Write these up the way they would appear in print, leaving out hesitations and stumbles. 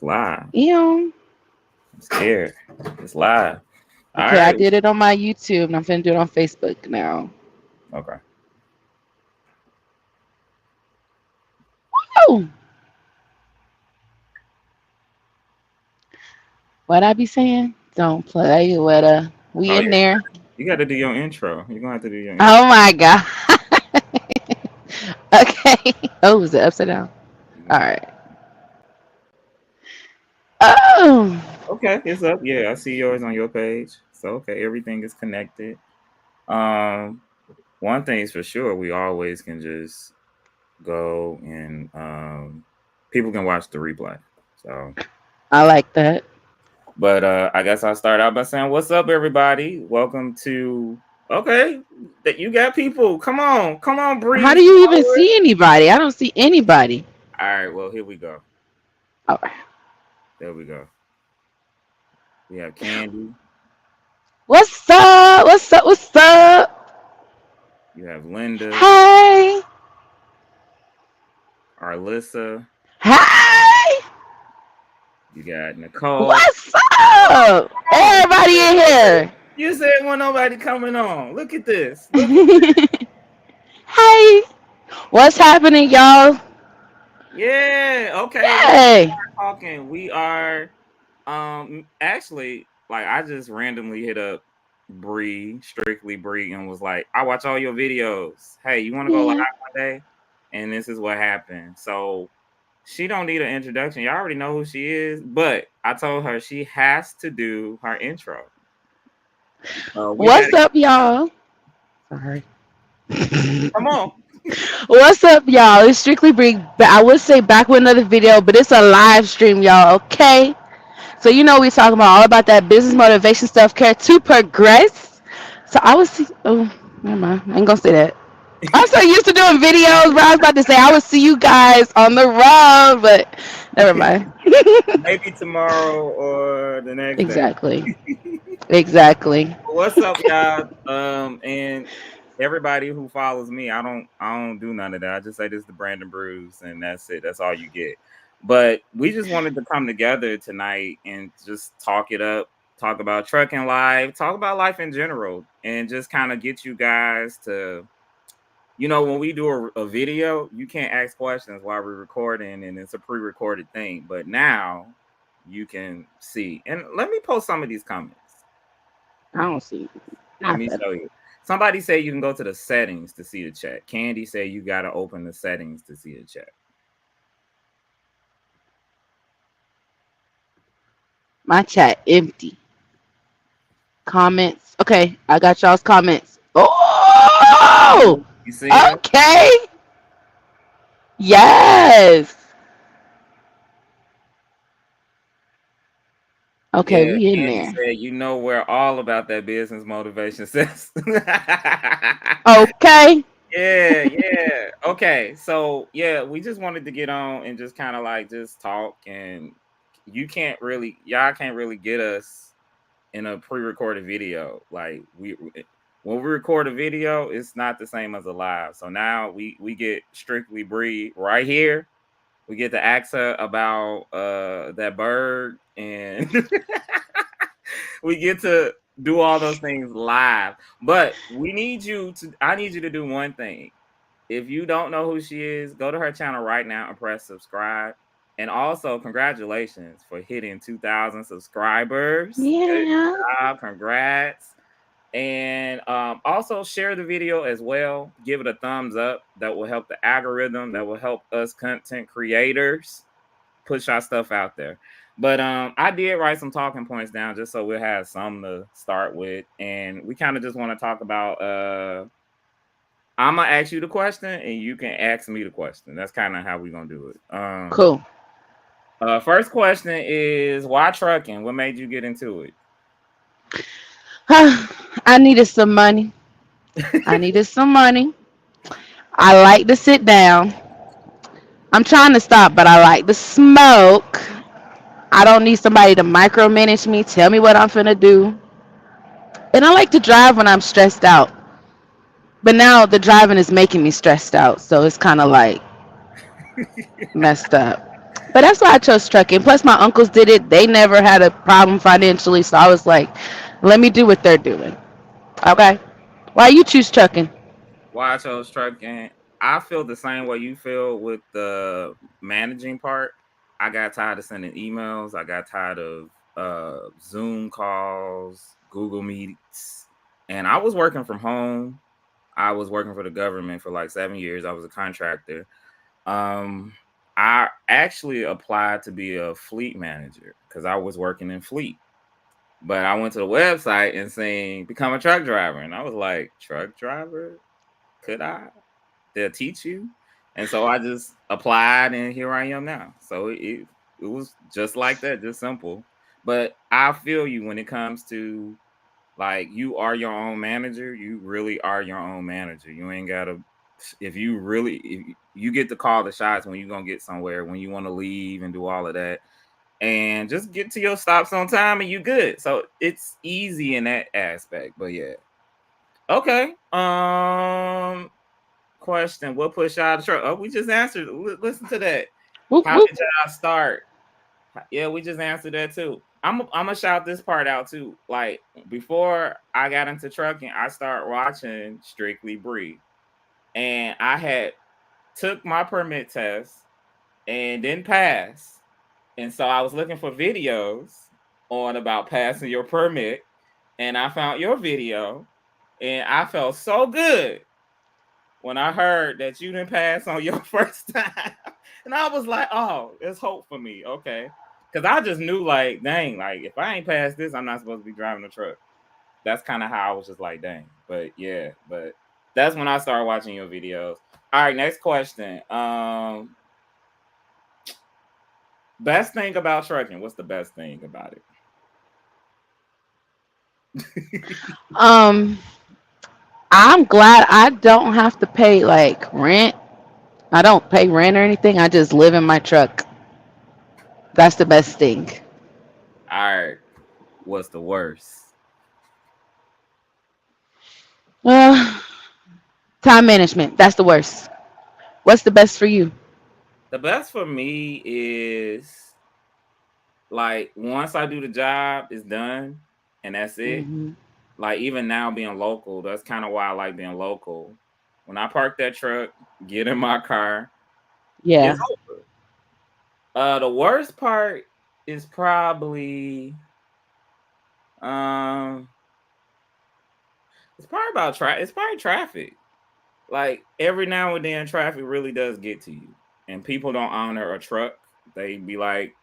live. Ew. I'm scared. It's live. All Okay, I right. did it on my YouTube and I'm finna do it on Facebook now. Okay. Oh, what I be saying? Don't play with her. We Oh in yeah. there. You got to do your intro. You're gonna have to do your intro. Oh my god. Okay. Oh, is it upside down? All Mhm. right. Oh, Okay, it's up. Yeah, I see yours on your page. So okay, everything is connected. Um, one thing is for sure, we always can just go and people can watch the replay. So, I like that. but I guess I'll start out by saying, "What's up, everybody? Welcome to." Okay, that you got people. Come on, How Bree do you even followers. see anybody? I don't see anybody. All right, well here we go. All right. There we go. We have Candy. What's up? What's up? What's up? You have Linda, Hey. Arlissa. Hey. You got Nicole. What's up? Come on. Everybody in here. You said when nobody coming on. Look at this. Look at Hey. What's happening, y'all? yeah. Okay, let's Hey. start talking. We are actually like I just randomly hit up Strictly Bree, and was like, I watch all your videos. Hey, you want to go live Yeah. one day? And this is what happened. So she don't need an introduction. Y'all already know who she is, but I told her she has to do her intro. We got What's up, y'all? Sorry. come on. What's up, y'all? It's Strictly Brig. I would say back with another video, but it's a live stream, y'all. Okay. So you know we talking about all about that business motivation stuff, care to progress. So I was see. Oh, never mind. I ain't gonna say that. I'm so used to doing videos, but I was about to say I would see you guys on the road, but never mind. Maybe tomorrow or the next day. Exactly. Exactly. What's up, y'all? And everybody who follows me, I don't do none of that. I just say this is the Brandon Brews, and that's it. That's all you get. But we just wanted to come together tonight and just talk it up, talk about trucking life, talk about life in general, and just kind of get you guys to, when we do a video, you can't ask questions while we're recording, and it's a pre-recorded thing. But now you can see. And let me post some of these comments. I don't see Let me nothing. show you. Somebody say you can go to the settings to see the chat. Candy say you got to open the settings to see the chat. My chat empty. Comments. Okay, I got y'all's comments. Oh, You see them? okay. Yes. Okay, Yeah, we in Candy there. said you know we're all about that business motivation sis. Okay. Yeah, yeah. Okay. So yeah, we just wanted to get on and just kind of like just talk, and y'all can't really get us in a pre-recorded video. Like when we record a video, it's not the same as a live. So now we get Strictly Bree right here. We get to ask her about that bird, and we get to do all those things live. But I need you to do one thing. If you don't know who she is, go to her channel right now and press subscribe. And also, congratulations for hitting 2,000 subscribers. Good Yeah. job. Congrats. And also share the video as well. Give it a thumbs up. That will help the algorithm. That will help us content creators push our stuff out there. But I did write some talking points down just so we'll have some to start with. And we kind of just want to talk about I'm gonna ask you the question and you can ask me the question. That's kind of how we're gonna do it. Cool. First question is why trucking? What made you get into it? I needed some money. I needed some money. I like to sit down. I'm trying to stop, but I like to smoke. I don't need somebody to micromanage me, tell me what I'm finna do. And I like to drive when I'm stressed out. But now the driving is making me stressed out, so it's kind of like messed up. But that's why I chose trucking. Plus, my uncles did it. They never had a problem financially, so I was like, let me do what they're doing. Okay. Why you choose trucking? Why I chose trucking? I feel the same way you feel with the managing part. I got tired of sending emails. I got tired of Zoom calls, Google Meets, and I was working from home. I was working for the government for like 7 years. I was a contractor. Um, I actually applied to be a fleet manager because I was working in fleet. But I went to the website and saying become a truck driver, and I was like, truck driver? Could I? They'll teach you. And so I just applied, and here I am now. So it was just like that, just simple. But I feel you when it comes to like you are your own manager. You really are your own manager. You ain't gotta. If you get to call the shots when you're gonna get somewhere, when you want to leave and do all of that, and just get to your stops on time, and you good. So it's easy in that aspect. But yeah, okay. Question: what pushed y'all to truck? Oh, we just answered. Listen to that. Whoop How whoop. did y'all start? Yeah, we just answered that too. I'm gonna shout this part out too. Like before I got into trucking, I started watching Strictly Bree, and I had took my permit test and didn't pass, and so I was looking for videos on about passing your permit, and I found your video, and I felt so good when I heard that you didn't pass on your first time. And I was like, oh, there's hope for me. Okay. Cause I just knew like, dang, like if I ain't passed this, I'm not supposed to be driving a truck. That's kind of how I was just like, dang. But yeah, but that's when I started watching your videos. All right, next question. Best thing about trucking. What's the best thing about it? Um, I'm glad I don't have to pay like rent. I don't pay rent or anything. I just live in my truck. That's the best thing. All right. What's the worst? Uh, time management. That's the worst. What's the best for you? The best for me is like once I do the job, it's done and that's it. Hmm. Like even now being local, that's kind of why I like being local. When I park that truck, get in my car, it's Yeah. over. The worst part is probably um it's probably about it's probably traffic. Like every now and then traffic really does get to you. And people don't honor a truck. They be like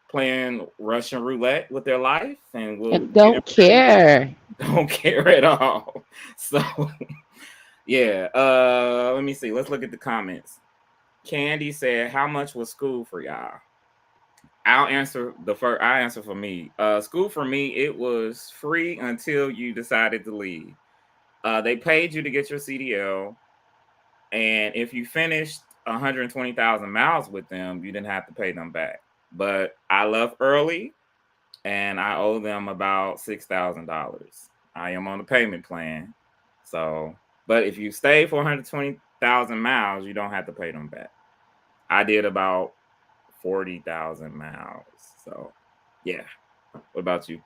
playing Russian roulette with their life and will And get in don't care. don't care at all. So yeah, let me see. Let's look at the comments. Candy said, "How much was school for y'all?" I'll answer the first. I answer for me. School for me, it was free until you decided to leave. They paid you to get your CDL, and if you finished 120,000 miles with them, you didn't have to pay them back. But I left early, and I owe them about $6,000. I am on a payment plan, so. But if you stay for 120,000 miles, you don't have to pay them back. I did about 40,000 miles, so yeah. What about you?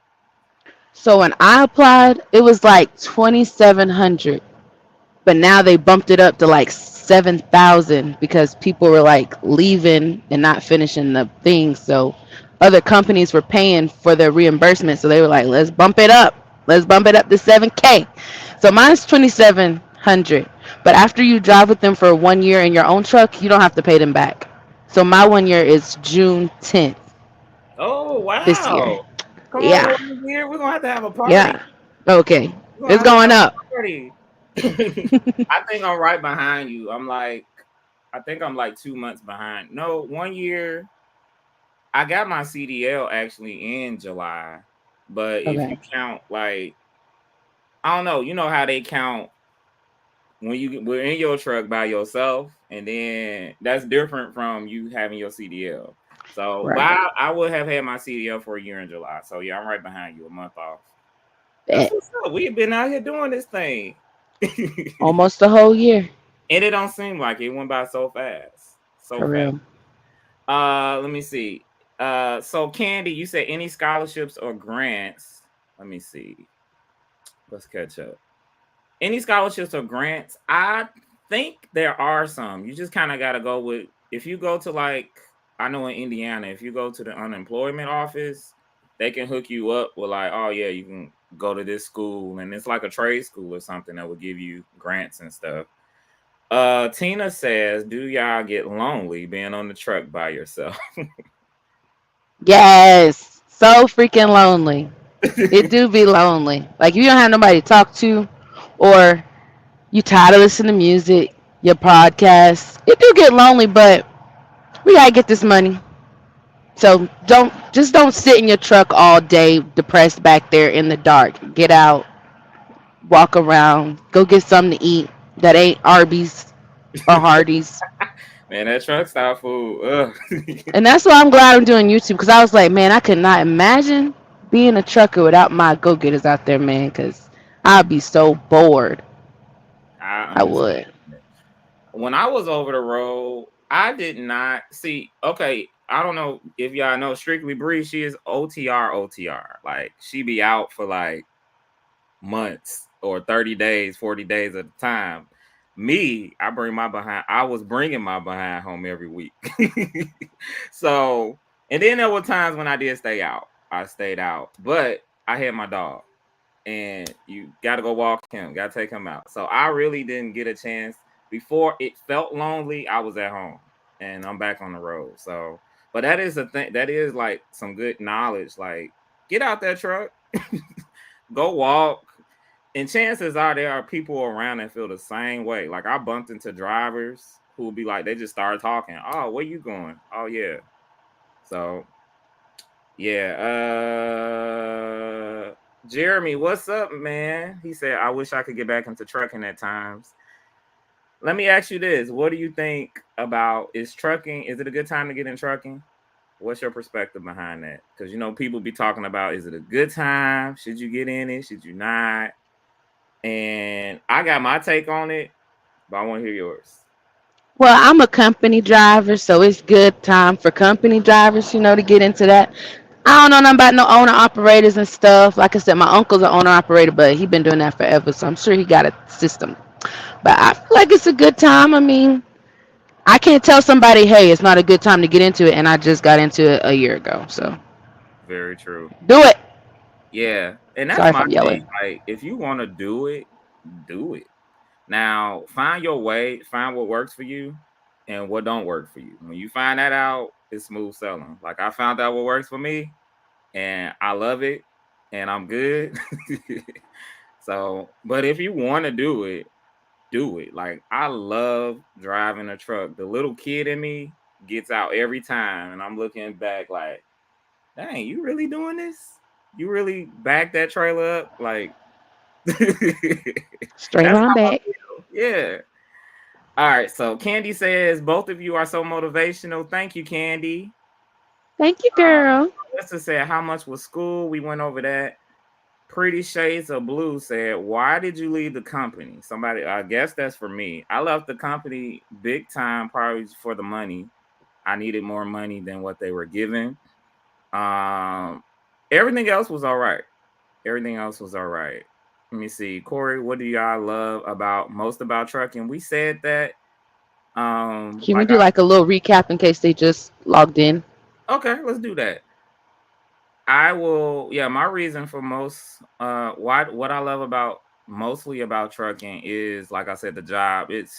So when I applied, it was like 2,700, but now they bumped it up to like 7,000 because people were like leaving and not finishing the thing. So other companies were paying for their reimbursement. So they were like, let's bump it up. Let's bump it up to 7K. So mine's 2,700. But after you drive with them for 1 year in your own truck, you don't have to pay them back. So my 1 year is June 10th Oh this year. wow! Come on, Yeah. one here. We're gonna have to have a party. Yeah. Okay. We're gonna It's have to going have up. a party. I think I'm right behind you. I think I'm like 2 months behind. No, 1 year. I got my CDL actually in July, but if you Okay. count like I don't know, you know how they count when you were in your truck by yourself, and then that's different from you having your CDL. So, but Right. I would have had my CDL for a year in July. So yeah, I'm right behind you, a month off. That's Bet. what's up. We've been out here doing this thing. And Almost a whole year. it don't seem like it went by so fast. So For fast. real. Let me see. So Candy, you said any scholarships or grants. Let me see. Let's catch up. Any scholarships or grants? I think there are some. You just kind of got to go with, if you go to like, I know in Indiana, if you go to the unemployment office, they can hook you up with like, oh yeah, you can go to this school, and it's like a trade school or something that will give you grants and stuff. Tina says, do y'all get lonely being on the truck by yourself? Yes, so freaking lonely. It do be lonely. Like you don't have nobody to talk to, or you tired of listening to music, your podcast. It do get lonely, but we gotta get this money. So don't sit in your truck all day depressed back there in the dark. Get out, walk around, go get something to eat that ain't Arby's or Hardee's. Man, that truck stop food. Ugh. And that's why I'm glad I'm doing YouTube, because I was like, man, I could not imagine being a trucker without my go getters out there, man, because I'd be so bored. I I understand. would. When I was over the road, I did not see. Okay, I don't know if y'all know Strictly Bree. She is OTR. Like she be out for like months or 30 days, 40 days at a time. Me, I bring my behind. I was bringing my behind home every week. So, and then there were times when I did stay out. I stayed out, but I had my dog, and you got to go walk him, got to take him out. So I really didn't get a chance. Before it felt lonely, I was at home, and I'm back on the road. So, but that is a thing. That is like some good knowledge. Like, get out that truck, go walk, and chances are there are people around that feel the same way. Like I bumped into drivers who will be like, they just start talking. Oh, where you going? Oh yeah. So yeah. Jeremy, what's up, man? He said, I wish I could get back into trucking at times. Let me ask you this. What do you think about, is trucking, is it a good time to get in trucking? What's your perspective behind that? Because you know, people be talking about, is it a good time? Should you get in it? Should you not? And I got my take on it, but I want to hear yours. Well, I'm a company driver, so it's good time for company drivers, to get into that. I don't know nothing about no owner operators and stuff. Like I said, my uncle's an owner operator, but he been doing that forever, so I'm sure he got a system. But I feel like it's a good time. I mean, I can't tell somebody, hey, it's not a good time to get into it, and I just got into it a year ago. So Very true. do it. Yeah. And that's Sorry if my I'm thing. yelling. Like, if you want to do it, do it. Now, find your way, find what works for you and what don't work for you. When you find that out, it's smooth selling. Like I found out what works for me and I love it and I'm good. So, but if you want to do it, do it. Like I love driving a truck. The little kid in me gets out every time and I'm looking back like, dang, you really doing this? You really back that trailer up? Like that's Straight how line I back. feel. Yeah. All right. So Candy says both of you are so motivational. Thank you, Candy. Thank you, girl. Lisa said, how much was school? We went over that. Pretty Shades of Blue said, why did you leave the company? Somebody, I guess that's for me. I left the company big time, probably for the money. I needed more money than what they were giving. Um, Everything else was all right. Everything else was all right. Let me see. Corey, what do y'all love about most about trucking? We said that. Can we Like do like a little recap in case they just logged in? okay, let's do that. I will, yeah, my reason for most why what I love about mostly about trucking is like I said, the job. It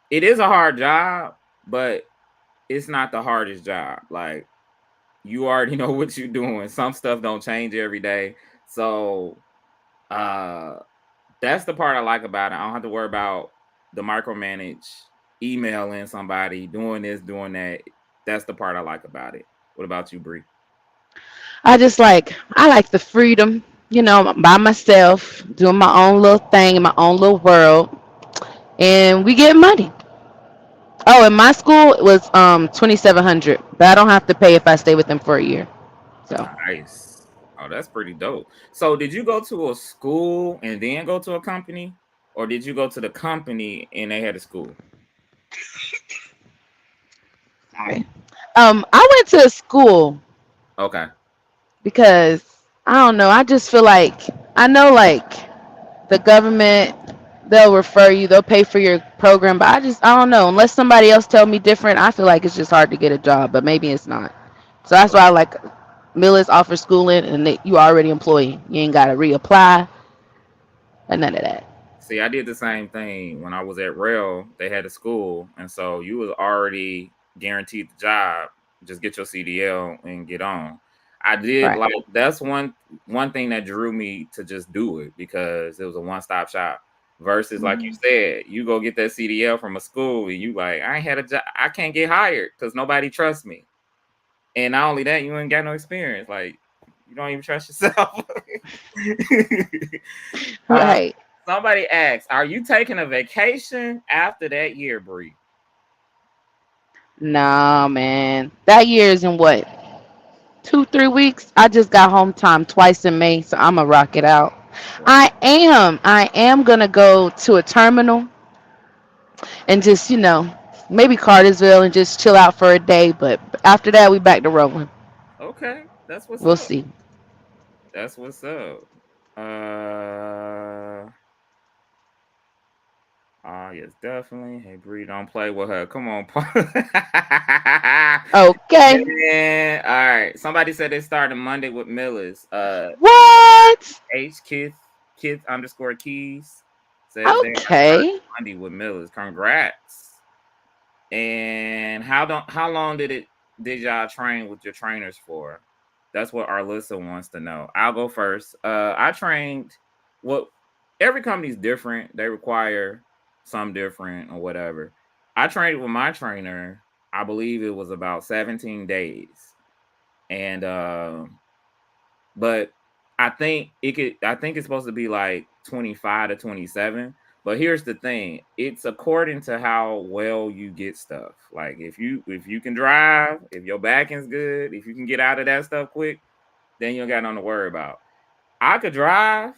is a hard job, but it's not the hardest job. Like you already know what you're doing. Some stuff don't change every day. So uh that's the part I like about it. I don't have to worry about the micromanage, emailing somebody, doing this, doing that. That's the part I like about it. What about you, Bree? I like the freedom, by myself, doing my own little thing in my own little world, and we get money. Oh, and my school was 2,700, but I don't have to pay if I stay with them for a year. So Nice. Oh, that's pretty dope. So, did you go to a school and then go to a company, or did you go to the company and they had a school? sorry. I went to a school Okay. because I don't know. I just feel like I know like the government they'll refer you, they'll pay for your program, but I don't know. Unless somebody else tell me different, I feel like it's just hard to get a job, but maybe it's not. So that's why I like Millis offers schooling and you already employee. You ain't gotta reapply or none of that. See, I did the same thing when I was at Rail. They had a school, and so you was already guaranteed the job. Just get your CDL and get on. I did Right. like that's one thing that drew me to just do it because it was a one stop shop. Versus, like you Mhm. said, you go get that CDL from a school and you like, I ain't had a job, I can't get hired because nobody trusts me. And not only that, you ain't got no experience. Like you don't even trust yourself. uh, Right. Somebody asked, "Are you taking a vacation after that year, Bree?" Nah, man. That year is in what? 2, 3 weeks. I just got home time twice in May, so I'ma rock it out. Wow. I am gonna go to a terminal and just maybe Cartersville and just chill out for a day. But after that, we back to rolling. Okay, that's what's We'll up. see. That's what's up. Uh, yes, definitely. Hey, Bree, don't play with her. Come on, Okay. man. All right. Somebody said they started Monday with Millis. What? H Kith underscore Keys says they are starting Okay. Monday with Millis. Congrats. And how long did y'all train with your trainers for? That's what our listener wants to know. I'll go first. I trained what every company's different. They require some different or whatever. I trained with my trainer, I believe it was about 17 days. And but I think it's supposed to be like 25 to 27. But here's the thing. It's according to how well you get stuff. Like if you can drive, if your backing's good, if you can get out of that stuff quick, then you don't got nothing to worry about. I could drive.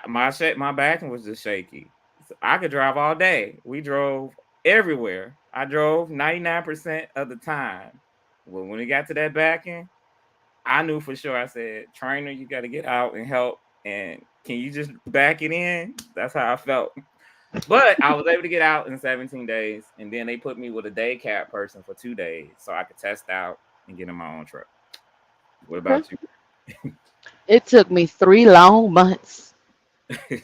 My backing was just shaky. So I could drive all day. We drove everywhere. I drove 99% of the time. Well, when it got to that backing, I knew for sure. I said, trainer, you got to get out and help. And can you just back it in? That's how I felt. But I was able to get out in 17 days. And then they put me with a day cab person for 2 days so I could test out and get in my own truck. What Okay. about you? It took me 3 long months.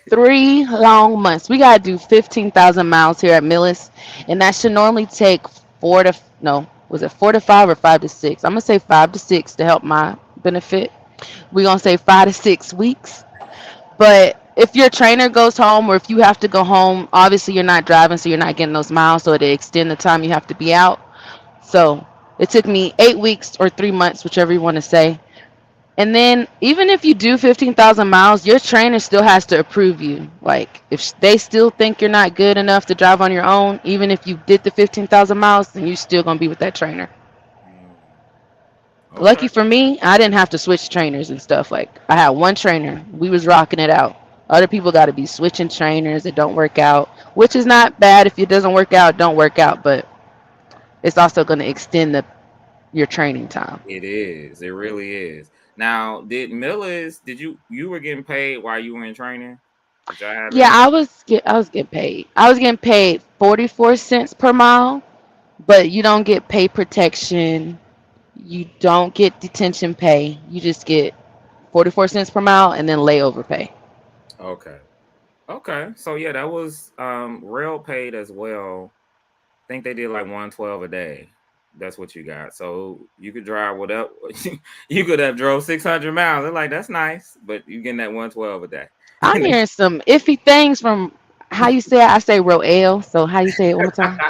3 long months. We gotta do 15,000 miles here at Millis, and that should normally take four to no, was it 4 to 5 or 5 to 6? I'm gonna say 5 to 6 to help my benefit. We're gonna say 5 to 6 weeks. But if your trainer goes home, or if you have to go home, obviously you're not driving, so you're not getting those miles, so it extend the time you have to be out. So it took me 8 weeks or 3 months, whichever you want to say. And then even if you do 15,000 miles, your trainer still has to approve you. Like if they still think you're not good enough to drive on your own, even if you did the 15,000 miles, then you're still gonna be with that trainer. Mm, Lucky okay. for me, I didn't have to switch trainers and stuff. Like I had one trainer, we was rocking it out. Other people got to be switching trainers that don't work out, which is not bad. If it doesn't work out, don't work out, but it's also going to extend your training time. It is. It really is. Now, did you were getting paid while you were in training? Did y'all have Yeah, any? I was getting paid. I was getting paid 44 cents per mile, but you don't get pay protection. You don't get detention pay. You just get 44 cents per mile and then layover pay. Okay. Okay. So yeah, that was rail paid as well. I think they did like 112 a day. That's what you got. So you could drive whatever you could have drove 600 miles. They're like, that's nice, but you getting that 112 a day. I'm hearing some iffy things from how you say it. I say Roel. So how you say it one more time?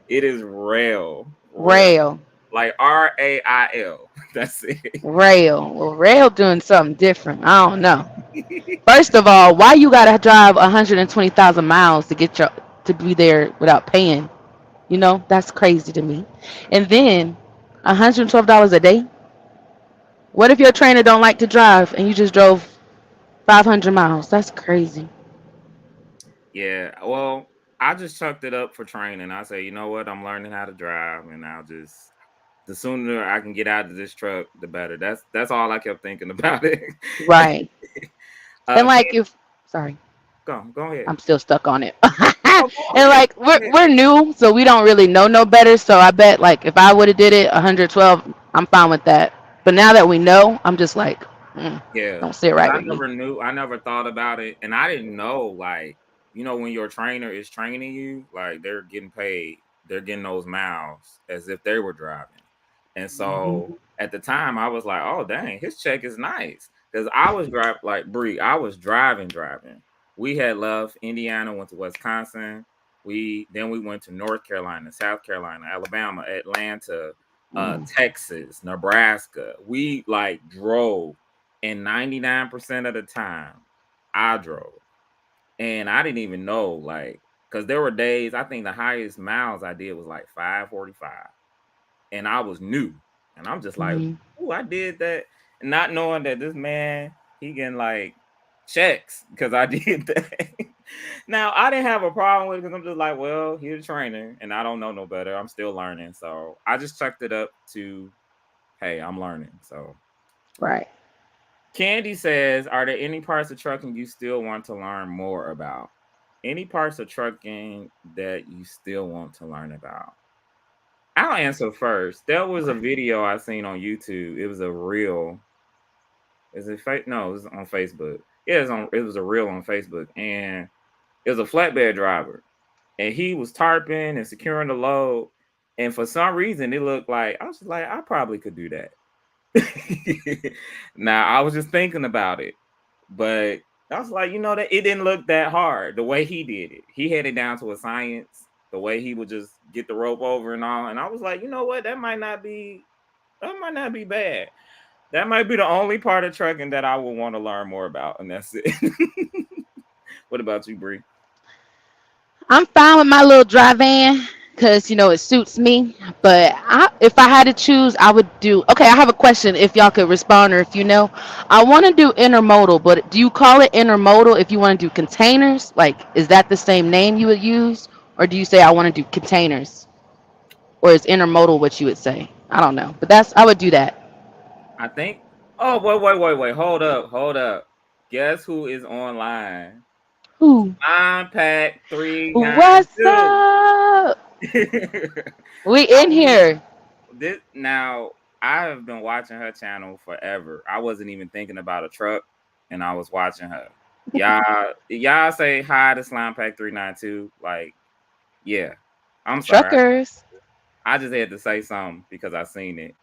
It is rail. Rail. Rail. Like RAIL. That's it. Rail. Well, Rail doing something different. I don't know. First of all, why you gotta drive 120,000 miles to get your to be there without paying? That's crazy to me. And then $112 a day. What if your trainer don't like to drive and you just drove 500 miles? That's crazy. Yeah, well, I just chucked it up for training. I say, you know what? I'm learning how to drive, and I'll just the sooner I can get out of this truck, the better. That's all I kept thinking about it. Right. And Can like if sorry, go ahead. I'm still stuck on it. Oh, go And ahead. like Go we're ahead. we're new, so we don't really know no better. So I bet like if I would have did it 112, I'm fine with that. But now that we know, I'm just like, Yeah, don't sit because right I with me. never knew, I never thought about it, and I didn't know, like, when your trainer is training you, like, they're getting paid, they're getting those miles as if they were driving, and Hmm. so at the time, I was like, "Oh, dang, his check is nice," because I was driving, like Bree, I was driving. We had left Indiana, went to Wisconsin. We went to North Carolina, South Carolina, Alabama, Atlanta, Texas, Nebraska. We like drove, and 99% of the time I drove. And I didn't even know, like, because there were days, I think the highest miles I did was like 545. And I was new. And I'm just like, Hmm. "Ooh, I did that." And not knowing that this man, he getting like checks because I did that. Now, I didn't have a problem with it because I'm just like, well, he's a trainer and I don't know no better. I'm still learning. So I just chucked it up to, hey, I'm learning. So Right. Candy says, "Are there any parts of trucking you still want to learn more about? Any parts of trucking that you still want to learn about?" I'll answer first. There was a Okay. video I seen on YouTube. It was a reel. Is it fake? No, it was on Facebook. Yeah, it was a reel on Facebook, and it was a flatbed driver, and he was tarping and securing the load. And for some reason, it looked like I was just like, I probably could do that. Now I was just thinking about it, but I was like, that it didn't look that hard the way he did it. He had it down to a science, the way he would just get the rope over and all. And I was like, you know what? That might not be bad. That might be the only part of trucking that I would want to learn more about, and that's it. What about you, Bree? I'm fine with my little dry van because it suits me. But if I had to choose, I would do. Okay, I have a question. If y'all could respond, or if you know, I want to do intermodal. But do you call it intermodal if you want to do containers? Like, is that the same name you would use, or do you say I want to do containers, or is intermodal what you would say? I don't know, but I would do that. I think. Oh, wait. Hold up. Guess who is online? Who? Slime Pack What's 392. up? We I in was here. this now. I have been watching her channel forever. I wasn't even thinking about a truck, and I was watching her. Y'all say hi to Slime Pack 392. Like, yeah. I'm sorry. Truckers. I just had to say something because I seen it.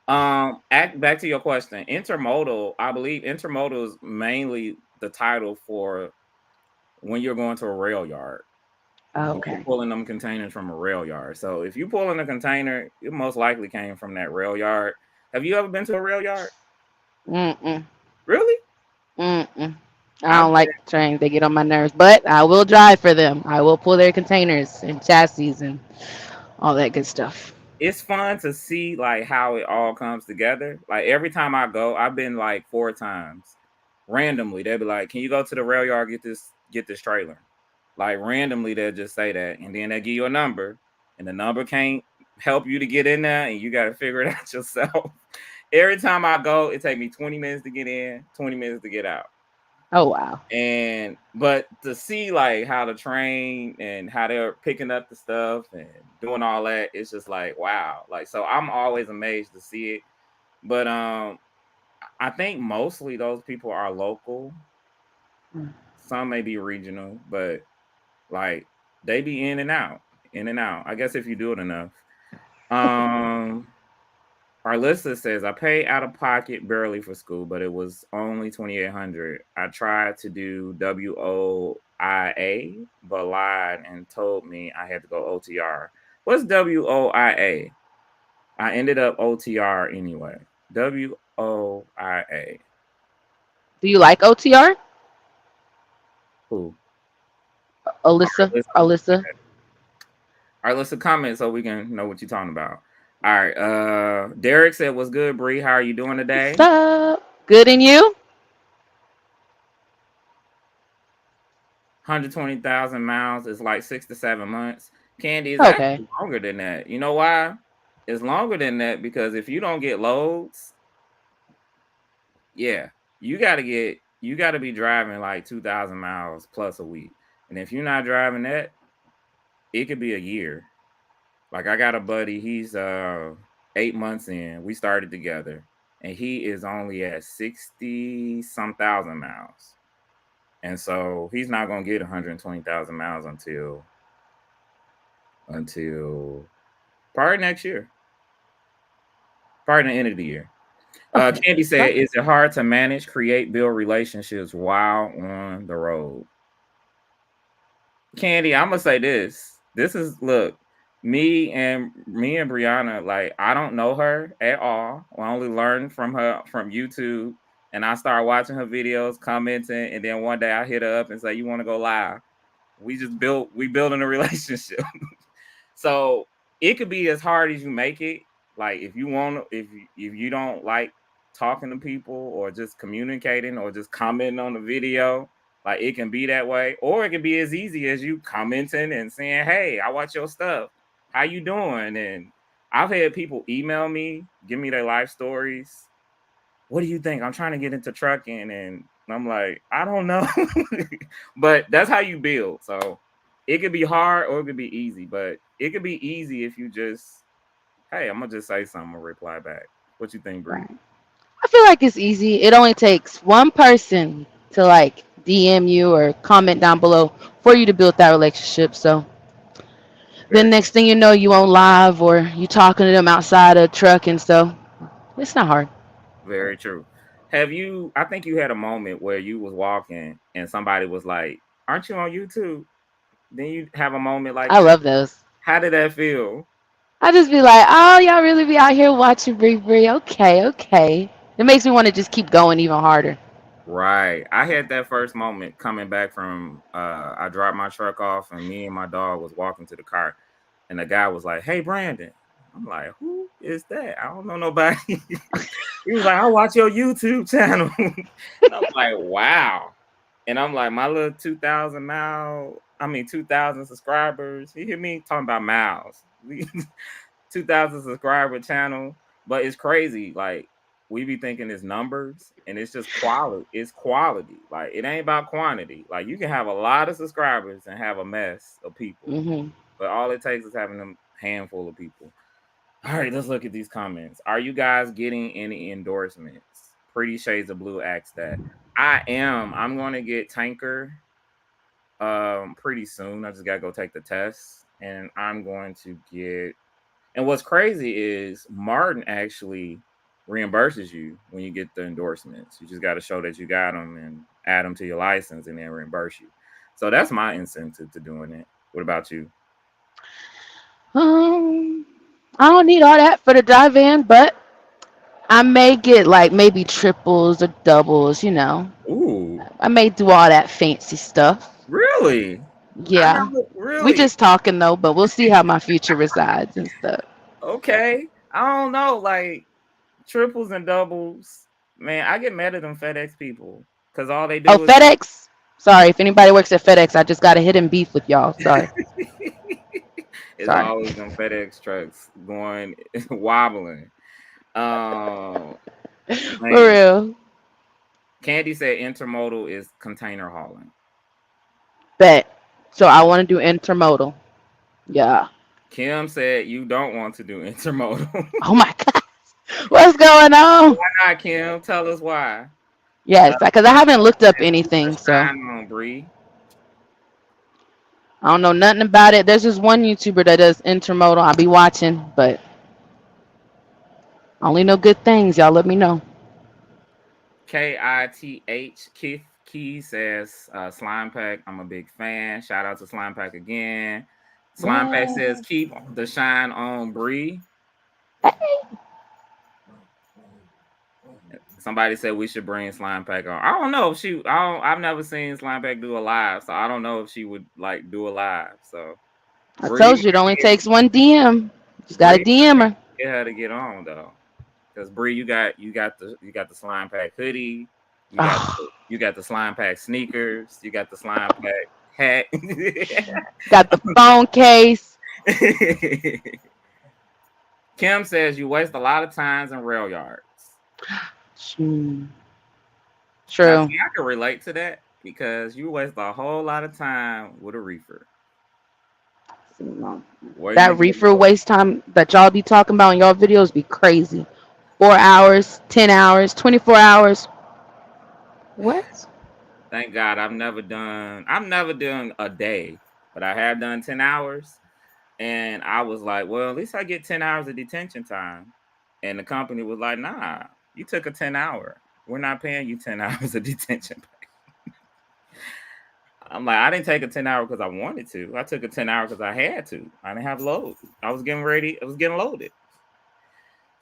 Back to your question. Intermodal, I believe intermodal is mainly the title for when you're going to a rail yard. When you're Okay. pulling them containers from a rail yard. So if you pull in a container, it most likely came from that rail yard. Have you ever been to a rail yard? Mm-mm. Really? Mm-mm. I I've don't like trains. They get on my nerves. But I will drive for them. I will pull their containers and chassis and all that good stuff. It's fun to see like how it all comes together. Like every time I go, I've been like 4 times. Randomly, they'll be like, "Can you go to the rail yard get this trailer?" Like randomly, they'll just say that, and then they give you a number, and the number can't help you to get in there, and you got to figure it out yourself. Every time I go, it take me 20 minutes to get in, 20 minutes to get out. Oh wow. And but to see like how the train and how they're picking up the stuff and doing all that, it's just like wow. Like so I'm always amazed to see it. But I think mostly those people are local. Mm. Some may be regional, but like they be in and out, in and out. I guess if you do it enough. Um Our listener says, "I paid out of pocket barely for school, but it was only 2,800. I tried to do WOIA, but lied and told me I had to go OTR. What's WOIA? I ended up OTR anyway. WOIA. Do you like OTR? Who? All right, Alyssa? listen. Alyssa? All right, listen. Comment so we can know what you're talking about. All right. Derek said, "What's good, Bree? How are you doing What's today?" up? Good in you? 120,000 miles is like 6 to 7 months. Candy is Okay. actually longer than that. You know why? It's longer than that because if you don't get loads, yeah, you gotta be driving like 2,000 miles plus a week. And if you're not driving that, it could be a year. Like I got a buddy, he's 8 months in. We started together, and he is only at 60 some thousand miles. And so he's not gonna get 120,000 miles until probably next year, probably the end of the year. Okay. Candy Right. said, "Is it hard to manage, create, build relationships while on the road?" Candy, I'm gonna say this. This is look, me and Breanna, like I don't know her at all. I only learned from her from YouTube, and I started watching her videos, commenting, and then one day I hit her up and say, "You want to go live?" We building a relationship. So it could be as hard as you make it. Like if you want, if you don't like talking to people or just communicating or just commenting on the video, like it can be that way, or it can be as easy as you commenting and saying, "Hey, I watch your stuff. How you doing?" And I've had people email me, give me their life stories. What do you think? I'm trying to get into trucking, and I'm like, I don't know, but that's how you build. So it could be hard or it could be easy, but it could be easy if you just, hey, I'm gonna just say something or reply back. What you think, Bree? Right. I feel like it's easy. It only takes one person to like DM you or comment down below for you to build that relationship. So then Very, next thing you know, you on live or you talking to them outside a truck, and so it's not hard. very true. Have you? I think you had a moment where you was walking and somebody was like, "Aren't you on YouTube?" Then you have a moment like I that. love those. How did that feel? I just be like, oh, y'all really be out here watching Bree Bree? Okay, okay. It makes me want to just keep going even harder. Right. I had that first moment coming back from I dropped my truck off and me and my dog was walking to the car and the guy was like, "Hey Brandon." I'm like, "Who is that? I don't know nobody." He was like, "I watch your YouTube channel." And I'm like, "Wow." And I'm like, my little 2,000 subscribers. He hear me talking about miles. 2,000 subscriber channel, but it's crazy. Like we be thinking it's numbers, and it's just quality. It's quality. Like it ain't about quantity. Like you can have a lot of subscribers and have a mess of people, Hmm. but all it takes is having a handful of people. All right, let's look at these comments. Are you guys getting any endorsements? Pretty Shades of Blue asked that. I am. I'm going to get Tanker pretty soon. I just got to go take the test, and I'm going to get, and what's crazy is Martin actually reimburses you when you get the endorsements. You just got to show that you got them and add them to your license and then reimburse you. So that's my incentive to doing it. What about you? Um, I don't need all that for the drive in, but I may get like maybe triples or doubles, you know. Ooh, I may do all that fancy stuff. really? I Yeah. never We really. just talking though, but we'll see how my future resides and stuff. Okay. I don't know. Like triples and doubles. Man, I get mad at them FedEx people because all they Oh, do is FedEx. Sorry, if anybody works at FedEx, I just got a hidden beef with y'all. Sorry. it's Sorry. always them FedEx trucks going wobbling. Um, For man, real. Candy said intermodal is container hauling. Bet. So I want to do intermodal. Yeah. Kim said you don't want to do intermodal. Oh my God. What's going on? Why not, Kim? Tell us why. Yes, because I haven't looked up Keep the anything, so shine on, Bree. I don't know nothing about it. There's just one YouTuber that does intermodal. I'll be watching, but I only know good things. Y'all let me know. Kith Keith Key says Slime Pack. I'm a big fan. Shout out to Slime Pack again. Slime Pack says Yeah. keep the shine on, Bree. Somebody said we should bring Slime Pack on. I don't know if she. I've never seen Slime Pack do a live, so I don't know if she would like do a live. So I Bree, told you it only takes one DM. Just got to Bree, DM her. get her to get on though. Because Bree, you got the Slime Pack hoodie, Oh, you got the Slime Pack sneakers, you got the Slime Pack hat. got the phone case. Kim says you waste a lot of times in rail yards. Mm, Now, true. see, I can relate to that because you waste a whole lot of time with a reefer waiting to That get reefer loaded. waste time that y'all be talking about in y'all videos be crazy. 4 hours, 10 hours, 24 hours. What? Thank God I've never done a day, but I have done 10 hours. And I was like, well, at least I get 10 hours of detention time. And the company was like, nah, you took a 10 hour. We're not paying you 10 hours of detention. I'm like, I didn't take a 10 hour because I wanted to. I took a 10 hour because I had to. I didn't have load. I was getting ready. I was getting loaded.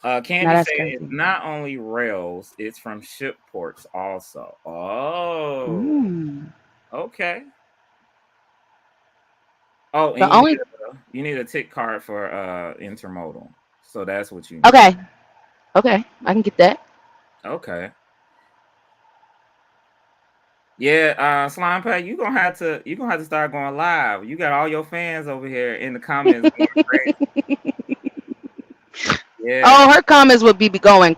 Now Candy that's said it's crazy. not only rails, it's from ship ports also. Oh, Mm. okay. Oh, and The only you need a tick card for intermodal. So that's what you need. okay, okay, I can get that. Okay. Yeah, Slime Pack, you gonna have to start going live. You got all your fans over here in the comments going crazy. Yeah, Oh, her comments would be going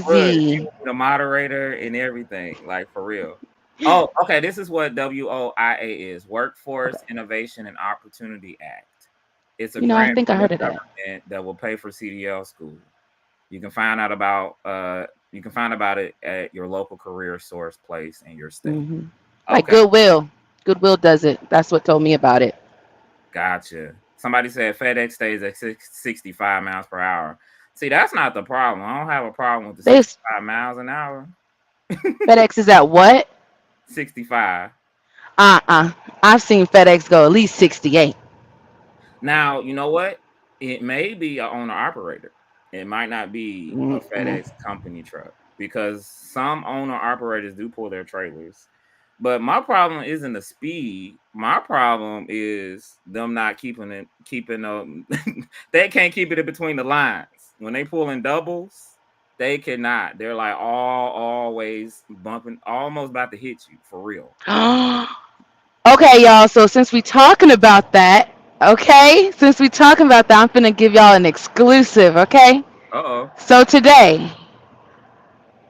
would. She crazy. would be the moderator and everything, like for real. Oh, okay. This is what WOIA is: Workforce Innovation and Opportunity Act. It's a I grant think I from the heard of that. government that will pay for CDL school. You can find out about it at your local career source place in your state. Hmm. Like Okay. Goodwill. Goodwill does it. That's what told me about it. Gotcha. Somebody said FedEx stays at 65 miles per hour. See, that's not the problem. I don't have a problem with the This 65 miles an hour. FedEx is at what? 65. Uh-uh. I've seen FedEx go at least 68. Now, you know what? It may be a owner operator. It might not be a Mm-mm. FedEx company truck because some owner operators do pull their trailers. But my problem isn't the speed. My problem is them not keeping they can't keep it in between the lines. When they pull in doubles, they cannot. They're like always bumping, almost about to hit you for real. Okay, y'all. So since we talking about that, okay, since we talking about that, I'm gonna give y'all an exclusive. Okay. Uh-oh. So today,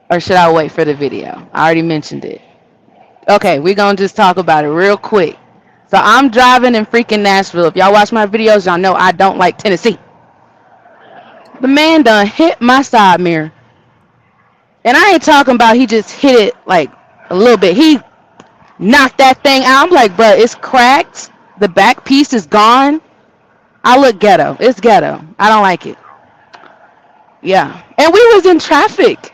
or should I wait for the video? I already mentioned it. Okay, we're gonna just talk about it real quick. So I'm driving in freaking Nashville. If y'all watch my videos, y'all know I don't like Tennessee. The man done hit my side mirror. And I ain't talking about he just hit it like a little bit. He knocked that thing out. I'm like, bro, it's cracked. The back piece is gone. I look ghetto. It's ghetto. I don't like it. Yeah. And we was in traffic.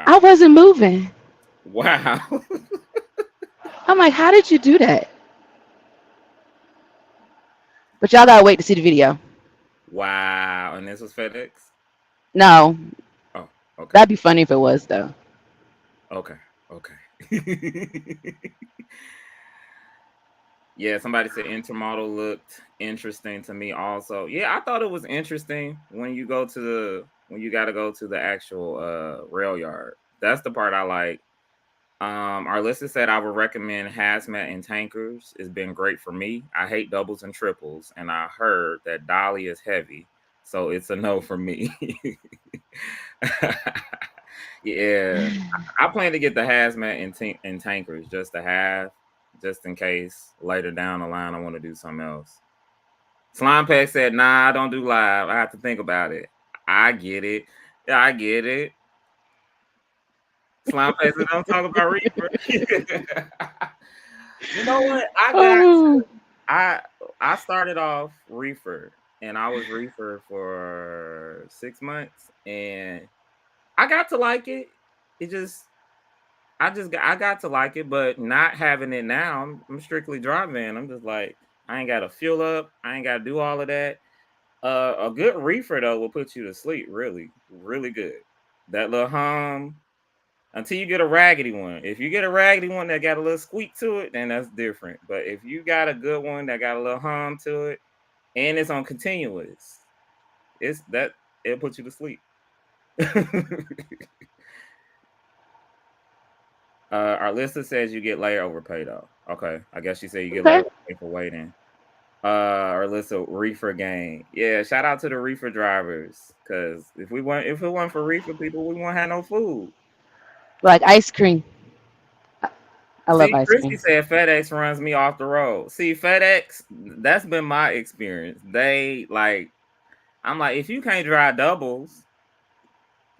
I Wow. wasn't moving. Wow. I'm like, how did you do that? But y'all gotta wait to see the video. Wow. And this was FedEx? No, Oh, okay. that'd be funny if it was though. Okay. Okay. Yeah, somebody said intermodal looked interesting to me also. Yeah, I thought it was interesting when you gotta go to the actual rail yard. That's the part I like. Our listener said I would recommend hazmat and tankers. It's been great for me. I hate doubles and triples, and I heard that dolly is heavy, so it's a no for me. Yeah, I plan to get the hazmat and tankers just to have, just in case later down the line I want to do something else. Slime Pack said, "Nah, I don't do live. I have to think about it." I get it. Yeah, I get it. Slime Pack said, "Don't talk about Reaper." You know what? Oh. I I started off reefer, and I was reefer for 6 months, and I got to like it. It just I got to like it, but not having it now, I'm strictly driving. I'm just like, I ain't got to fuel up. I ain't got to do all of that. A good reefer though will put you to sleep, really, really good. That little hum until you get a raggedy one. If you get a raggedy one that got a little squeak to it, then that's different. But if you got a good one that got a little hum to it and it's on continuous, it'll put you to sleep. Our lister says you get layover pay though. Okay, I guess she said you get Okay. layover pay for waiting. Or listen, reefer gang. Yeah, shout out to the reefer drivers. Cause if it weren't for reefer people, we won't have no food. Like ice cream. I love See, ice Christy cream. said FedEx runs me off the road. See, FedEx, that's been my experience. They like, I'm like, if you can't drive doubles,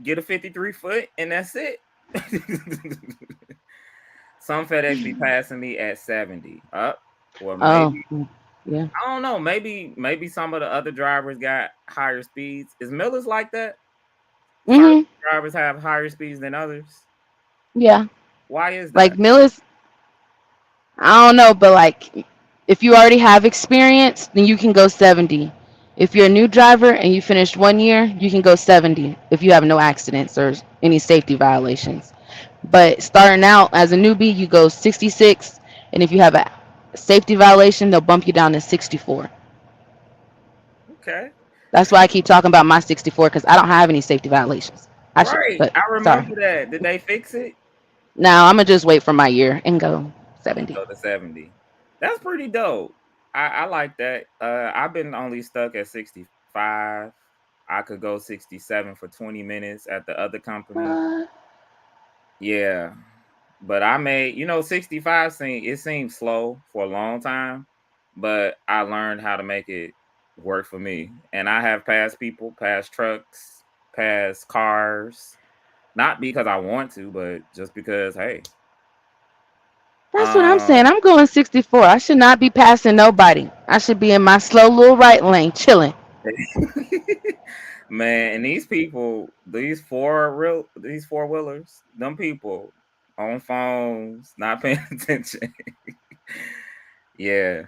get a 53 foot and that's it. Some FedEx be passing me at 70. Up. Well, Oh, maybe yeah. I don't know. Maybe some of the other drivers got higher speeds. Is Millis like that? Certain Mhm. drivers have higher speeds than others. Yeah. Why is Like that? Millis, I don't know, but like if you already have experience, then you can go 70. If you're a new driver and you finished 1 year, you can go 70 if you have no accidents or any safety violations. But starting out as a newbie, you go 66, and if you have a safety violation, they'll bump you down to 64. Okay. That's why I keep talking about my 64 because I don't have any safety violations. I should, Right. but I sorry. remember that. Did they fix it? Now I'm gonna just wait for my year and go 70. Go to 70. That's pretty dope. I like that. I've been only stuck at 65. I could go 67 for 20 minutes at the other company. Uh, Yeah. But I made, 65 it seemed slow for a long time, but I learned how to make it work for me. And I have passed people, passed trucks, passed cars, not because I want to, but just because, hey. that's what I'm saying. Um I'm going 64. I should not be passing nobody. I should be in my slow little right lane, chilling. Man, and these people, these four wheelers, them people on phones, not paying attention. Yeah.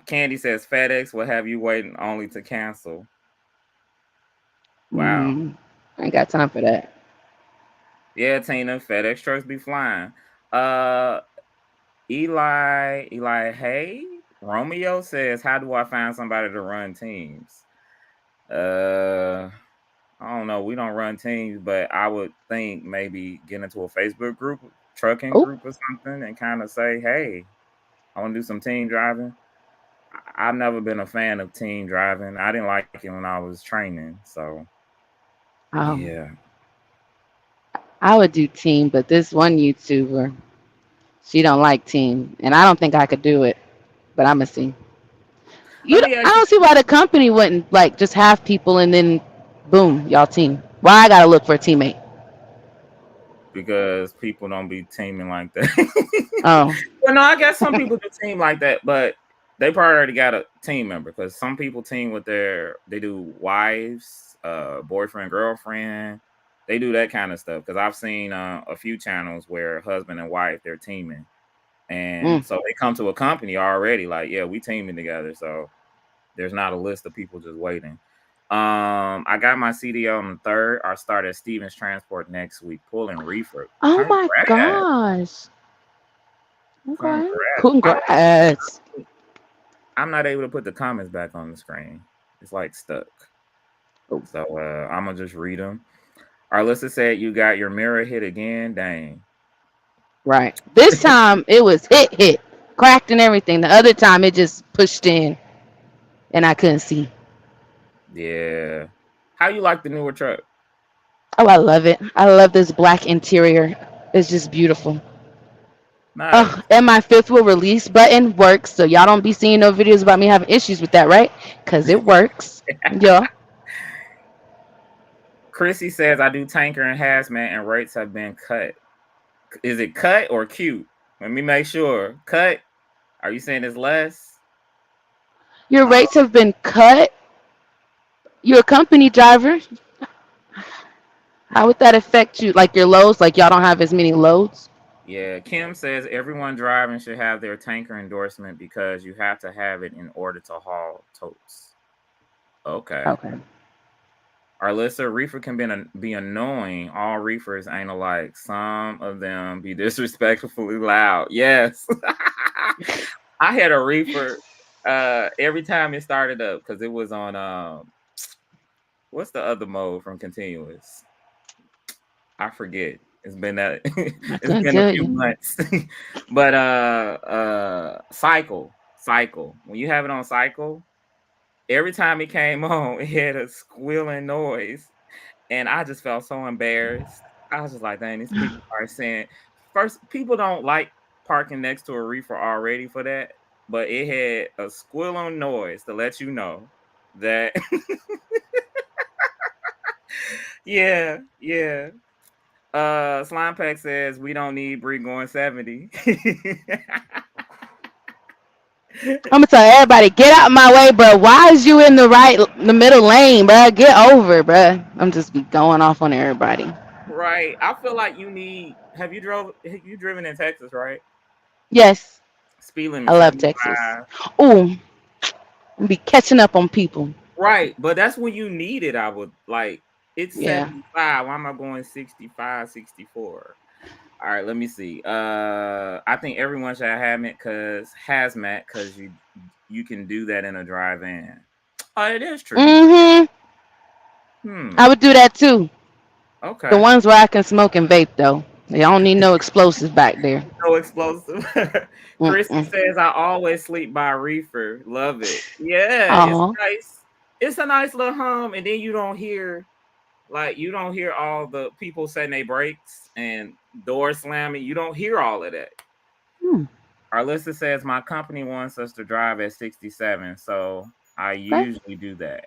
Candy says FedEx will have you waiting only to cancel. Wow. I ain't got time for that. Yeah, Tina, FedEx trucks be flying. Uh hey, Romeo says, how do I find somebody to run teams? Uh I don't know. We don't run teams, but I would think maybe get into a Facebook group, trucking Oh, group or something, and kind of say, "Hey, I want to do some team driving." I've never been a fan of team driving. I didn't like it when I was training. So um, yeah, I would do team, but this one YouTuber, she don't like team, and I don't think I could do it. But I'm gonna see. let me I ask you don't see why the company wouldn't like just have people and then boom, y'all team. Why I gotta look for a teammate? because people don't be teaming like that. Oh, Well, no, I guess some people do team like that, but they probably already got a team member because some people team with they do wives, boyfriend, girlfriend. They do that kind of stuff because I've seen a few channels where husband and wife they're teaming, and mm. so they come to a company already like, yeah, we teaming together. So there's not a list of people just waiting. I got my CDL on the 3rd. I start at Stevens Transport next week, pulling reefer. Oh my Congrats, gosh. Okay. congrats. Congrats. I'm not able to put the comments back on the screen. It's like stuck. Oh, So I'm gonna just read them. Arlissa said you got your mirror hit again. Dang. right. This time it was hit, cracked and everything. The other time it just pushed in and I couldn't see. Yeah. How you like the newer truck? Oh, I love it. I love this black interior. It's just beautiful. Oh, Nice. and my fifth wheel release button works, so y'all don't be seeing no videos about me having issues with that, right? Cause it works. Yeah. Chrissy says I do tanker and hazmat and rates have been cut. Is it cut or cute? Let me make sure. Cut. Are you saying it's less? Your Uh, rates have been cut. You're a company driver. How would that affect you? Like your loads? Like y'all don't have as many loads? yeah. Kim says everyone driving should have their tanker endorsement because you have to have it in order to haul totes. Okay. Okay. Arlissa, reefer can be annoying. All reefers ain't alike. Some of them be disrespectfully loud. Yes. I had a reefer every time it started up because it was on what's the other mode from continuous? I forget. It's been that I it's couldn't been a tell few you. months. But cycle. cycle. When you have it on cycle, every time it came on, it had a squealing noise. And I just felt so embarrassed. I was just like, dang, these people are saying first, people don't like parking next to a reefer already for that, but it had a squealing noise to let you know that yeah, yeah. Slime Pack says we don't need Bree going 70. I'm gonna tell everybody, get out my way, bro. Why is you in the middle lane, bro? Get over, bro. I'm just be going off on everybody. Right. I feel like you need have you driven in Texas, right? Yes, Speed limit I love Texas. 75. Ooh, be catching up on people. Right, but that's when you need it. I would like it's Yeah. 75. Why am I going 65, 64? All right, let me see. I think everyone should have it because hazmat because you can do that in a drive-in. Oh, it is true. You Mhm. I hmm. would do that too. The Okay. ones where I can smoke and vape though. They don't need no explosives back there. No explosive. Christy Mm-mm. says I always sleep by reefer. Love it. Yeah, it's Oh. nice. It's a nice little hum, and then you don't hear all the people setting their brakes and door slamming. You don't hear all of that. Hmm. Our listener says my company wants us to drive at 67, so I Okay. usually do that.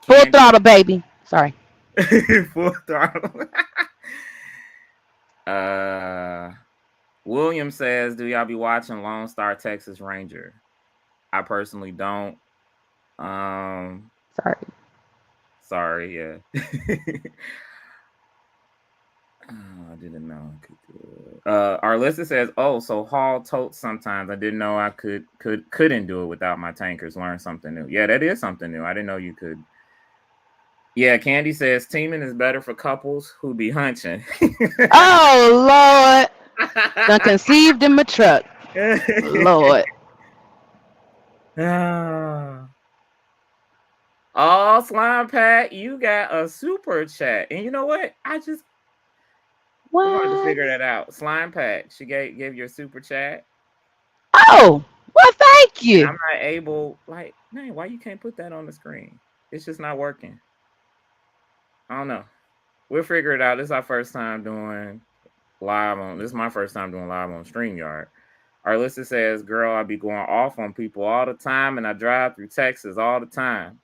Full Candy throttle, baby. Sorry. full throttle. uh William says, do y'all be watching Lone Star Texas Ranger? I personally don't. Um Sorry. sorry, yeah. Oh, I didn't know I could do it. Our listener says, "Oh, so haul totes sometimes. I didn't know I couldn't do it without my tankers. Learn something new. Yeah, that is something new. I didn't know you could. Yeah, Candy says teaming is better for couples who be hunching. Oh Lord. Done conceived in my truck. Lord. Ah. Oh, Slime Pack, you got a super chat, and you know what? We're going to What? figure that out. Slime Pack, she gave you a super chat. Oh, well, thank And you. I'm not able, like, man, why you can't put that on the screen? It's just not working. I don't know. We'll figure it out. This is our first time doing this is my first time doing live on StreamYard. Our listener says, girl, I be going off on people all the time and I drive through Texas all the time.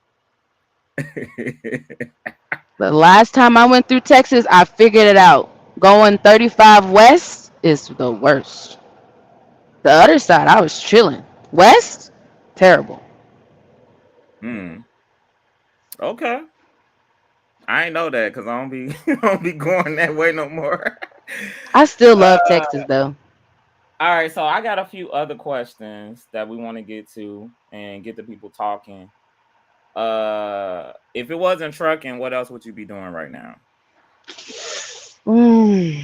The last time I went through Texas, I figured it out. Going 35 west is the worst. The other side, I was chilling. West, terrible. Hmm. Okay. I ain't know that because I don't be I don't be going that way no more. I still love uh, Texas though. all right, so I got a few other questions that we want to get to and get the people talking. If it wasn't trucking, what else would you be doing right now? Mm.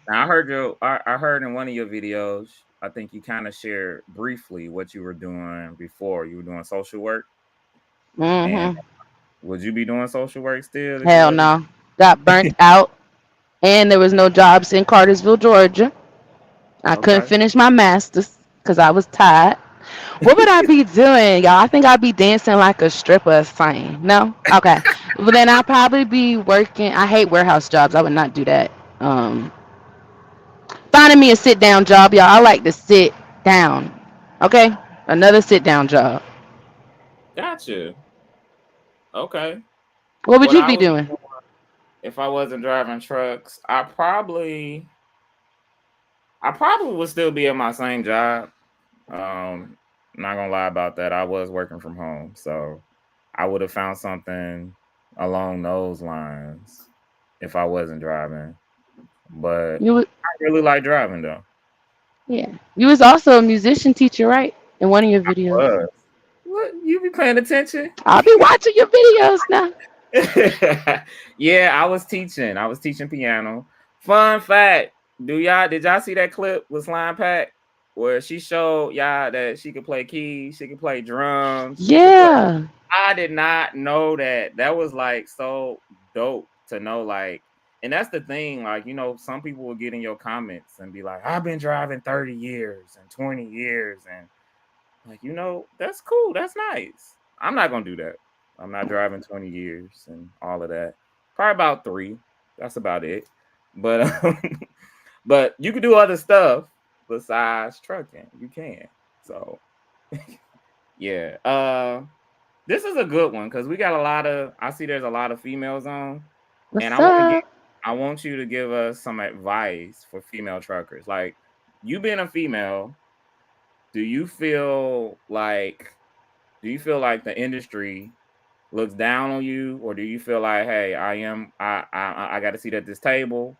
Now I heard in one of your videos, I think you kind of shared briefly what you were doing before. You were doing social work, and Mm-hmm. would you be doing social work still if it Hell wasn't? no. Got burnt out, and there was no jobs in Cartersville, Georgia. I couldn't Okay. finish my master's because I was tired. What would I be doing, y'all? I think I'd be dancing like a stripper or something. No? Okay. Well, then I'd probably be working. I hate warehouse jobs. I would not do that. Finding me a sit down job, y'all. I like to sit down. Okay? Another sit down job. Gotcha. Okay. What would What you I be would doing? if I wasn't driving trucks, I probably would still be at my same job. Um, not gonna lie about that. I was working from home, so I would have found something along those lines if I wasn't driving. But You was, I really like driving though. yeah. You was also a musician teacher, right? In one of your videos. Was what you be paying attention? I'll be watching your videos now. Yeah, I was teaching. I was teaching piano. Fun fact: did y'all see that clip with Slime Pack where she showed y'all that she could play keys, she could play drums, she could play. Yeah. I did not know that. That was like so dope to know. Like, and that's the thing. Like, some people will get in your comments and be like, "I've been driving 30 years and 20 years," and Like, that's cool. That's nice. I'm not gonna do that. I'm not driving 20 years and all of that. Probably about 3. That's about it. But but you can do other stuff besides trucking. You can. So yeah. This is a good one because we got a lot of. I see there's a lot of females on, and What's up? I want you to give us some advice for female truckers. Like, you being a female, do you feel like the industry looks down on you, or do you feel like, hey, I got a seat at this table,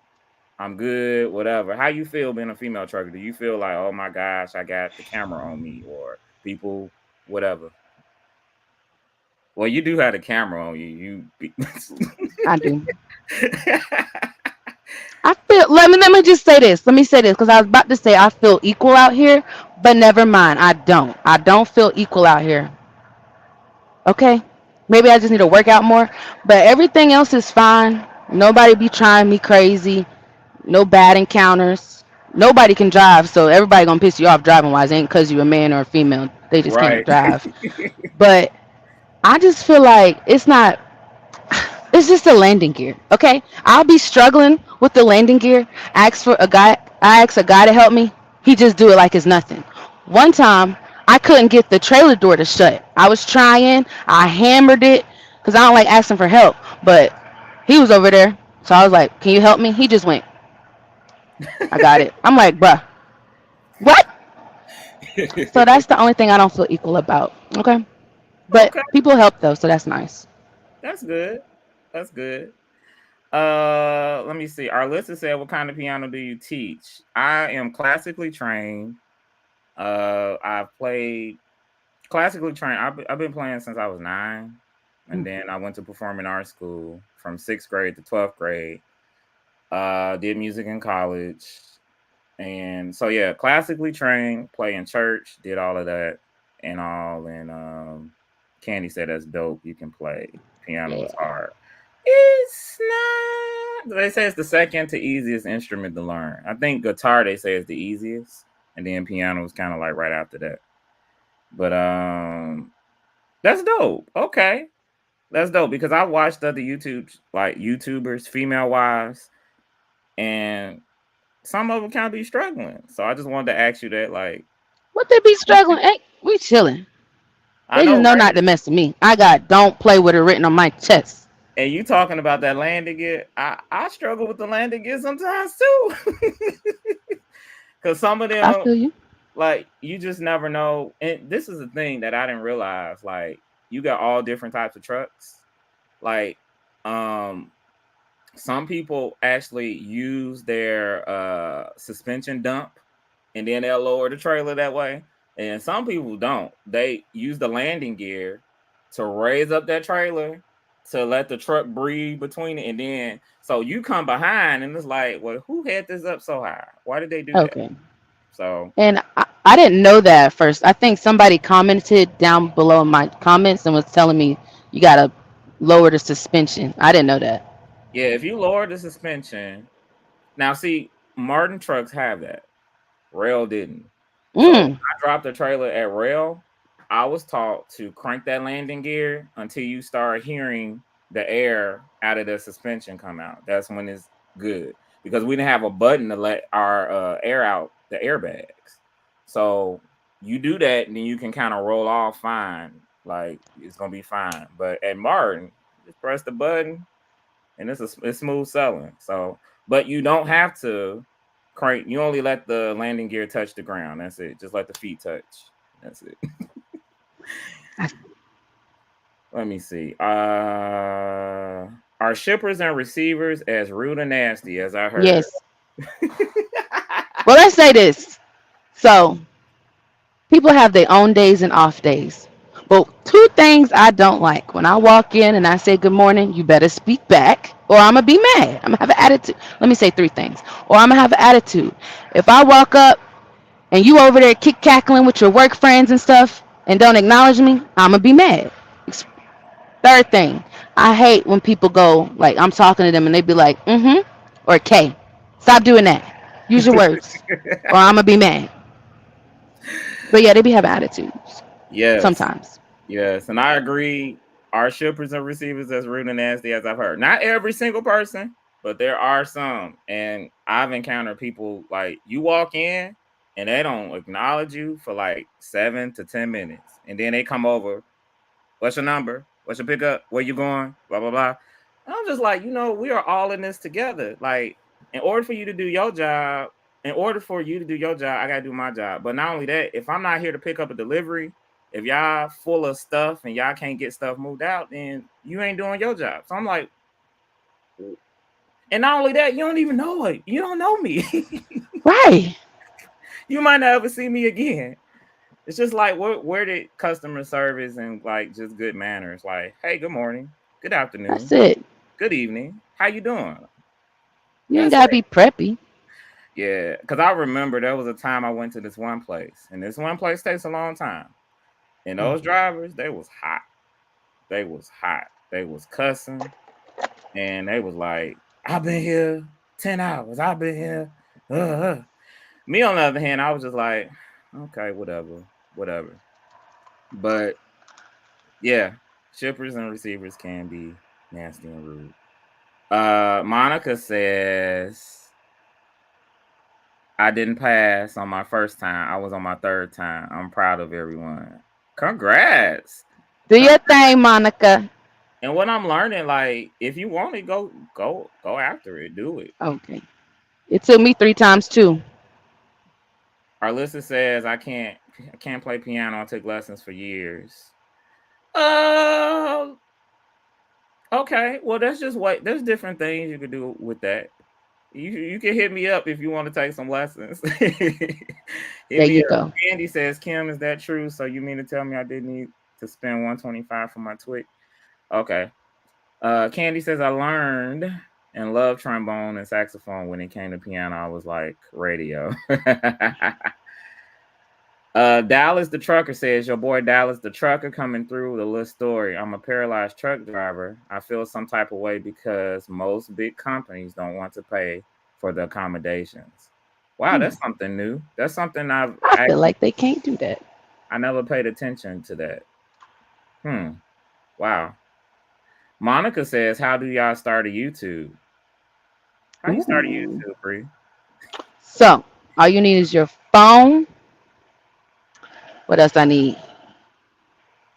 I'm good, whatever? How you feel being a female trucker? Do you feel like, oh my gosh, I got the camera on me, or people, whatever? Well, you do have the camera on you. I do. I feel. Let me just say this. Let me say this because I was about to say I feel equal out here, but never mind. I don't. I don't feel equal out here. Okay. Maybe I just need to work out more, but everything else is fine. Nobody be trying me crazy. No bad encounters. Nobody can drive, so everybody gonna piss you off driving wise. Ain't cause you a man or a female. They just can't Right. drive. But I just feel like it's not. It's just the landing gear. Okay, I'll be struggling with the landing gear. I ask a guy to help me. He just do it like it's nothing. One time, I couldn't get the trailer door to shut. I was trying. I hammered it because I don't like asking for help. But he was over there, so I was like, "Can you help me?" He just went, "I got it." I'm like, "Bruh, what?" So that's the only thing I don't feel equal about. Okay, but Okay, people help though, so that's nice. that's good. That's good. Let me see. Our listener said, "What kind of piano do you teach?" I am classically trained. I've played classically trained. I've been playing since I was 9, and then I went to performing arts school from 6th grade to 12th grade. Did music in college, and so yeah, classically trained. Play in church. Did all of that and all. And Candy said that's dope. You can play piano. Is Yeah. hard. It's not. They say it's the second to easiest instrument to learn. I think guitar they say is the easiest, and then piano is kind of like right after that. But that's dope. Okay, that's dope because I watched other YouTubers, female wives, and some of them kind of be struggling. So I just wanted to ask you that. Like, What they be struggling? Hey, we chilling. I They just know, know right? not to mess with me. I got "don't play with it" written on my chest. And you talking about that landing gear? I struggle with the landing gear sometimes too, because some of I them, feel you. like, you just never know. And this is the thing that I didn't realize. Like, you got all different types of trucks. Like, um, some people actually use their suspension dump, and then they'll lower the trailer that way. And some people don't. They use the landing gear to raise up that trailer to let the truck breathe between it. And then so you come behind and it's like, well, who had this up so high? Why did they do that? Okay. So And I didn't know that at first. I think somebody commented down below in my comments and was telling me you gotta lower the suspension. I didn't know that. yeah, if you lower the suspension, now see, Martin trucks have that. Rail didn't. So when Mm. I dropped the trailer at Rail, I was taught to crank that landing gear until you start hearing the air out of the suspension come out. That's when it's good because we didn't have a button to let our air out the airbags. So you do that, and then you can kind of roll off fine. Like, it's gonna be fine. But at Martin, just press the button, and it's smooth selling. So, but you don't have to crank. You only let the landing gear touch the ground. That's it. Just let the feet touch. That's it. Let me see. Are shippers and receivers as rude and nasty as I heard? Yes. Well, let's say this. So people have their own days and off days. But two things I don't like. When I walk in and I say good morning, you better speak back or I'm going to be mad. I'm going to have an attitude. Let me say three things. Or I'm going to have an attitude. If I walk up and you over there kick cackling with your work friends and stuff and don't acknowledge me, I'm going to be mad. Third thing, I hate when people go, like, I'm talking to them and they be like, mm hmm, or K. Stop doing that. Use your words or I'm going to be mad. But yeah, they be having attitudes Yes, sometimes. yes, and I agree. Our shippers and receivers as rude and nasty as I've heard. Not every single person, but there are some. And I've encountered people like you walk in and they don't acknowledge you for like 7 to 10 minutes. And then they come over, what's your number? What's your pickup? Where you going? Blah blah blah. And I'm just like, we are all in this together. Like, in order for you to do your job, in order for you to do your job, I gotta do my job. But not only that, if I'm not here to pick up a delivery, if y'all full of stuff and y'all can't get stuff moved out, then you ain't doing your job. So I'm like, and not only that, you don't even know it. You don't know me. Right. You might not ever see me again. It's just like where did customer service and like just good manners? Like, hey, good morning, good That's afternoon, it. good evening, how you doing? You ain't That's gotta it. be preppy. Yeah, because I remember there was a time I went to this one place, and this one place takes a long time. And those drivers, they was hot. They was hot. They was cussing, and they was like, "I've been here 10 hours. I've been here." Me on the other hand, I was just like, "Okay, whatever, whatever." But yeah, shippers and receivers can be nasty and rude. Monica says I didn't pass on my first time. I was on my third time. I'm proud of everyone. Congrats. Do Congrats. your thing, Monica. And what I'm learning, like, if you want it, go after it. Do it. Okay. It took me 3 times too. Arlissa says I can't play piano. I took lessons for years. Uh okay. Well, that's just what there's different things you could do with that. You can hit me up if you want to take some lessons. Hit There me you up. go. Andy says, Kim, is that true? So you mean to tell me I didn't need to spend 125 for my twig? Okay. Candy says I learned and loved trombone and saxophone. When it came to piano, I was like radio. Dallas the trucker says, your boy Dallas the trucker coming through with a little story. I'm a paralyzed truck driver. I feel some type of way because most big companies don't want to pay for the accommodations. Wow, Hmm. that's something new. That's something I feel like they can't do that. I never paid attention to that. Wow. Monica says, how do y'all start a YouTube? How you start a Ooh. YouTube, Bree? So all you need is your phone. What else I need?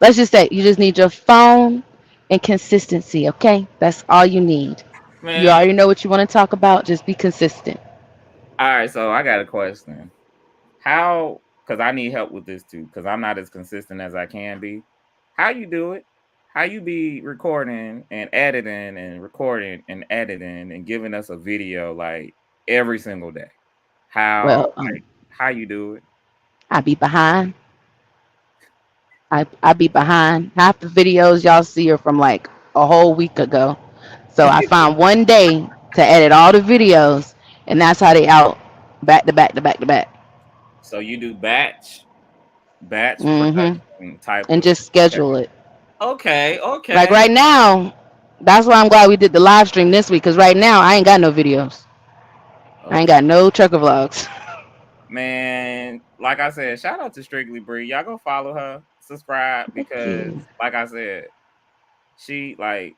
Let's just say you just need your phone and consistency, okay? That's all you need. You Man. already know what you want to talk about. Just be consistent. All right, so I got a question. How, because I need help with this too, because I'm not as consistent as I can be. How you do it? How you be recording and editing and recording and editing and giving us a video like every single day? How, Well, like, how you do it? I be behind. I be behind. Half the videos y'all see are from like a whole week ago. So I found one day to edit all the videos, and that's how they out back to back to back to back. So you do batch Hmm. production type And of. just schedule it. Okay, Like okay, right now, that's why I'm glad we did the live stream this week. Cause right now I ain't got no videos. I ain't okay. got no trucker vlogs. Man, like I said, shout out to Strictly Bree. Y'all go follow her, subscribe Thank because, you. like I said, she like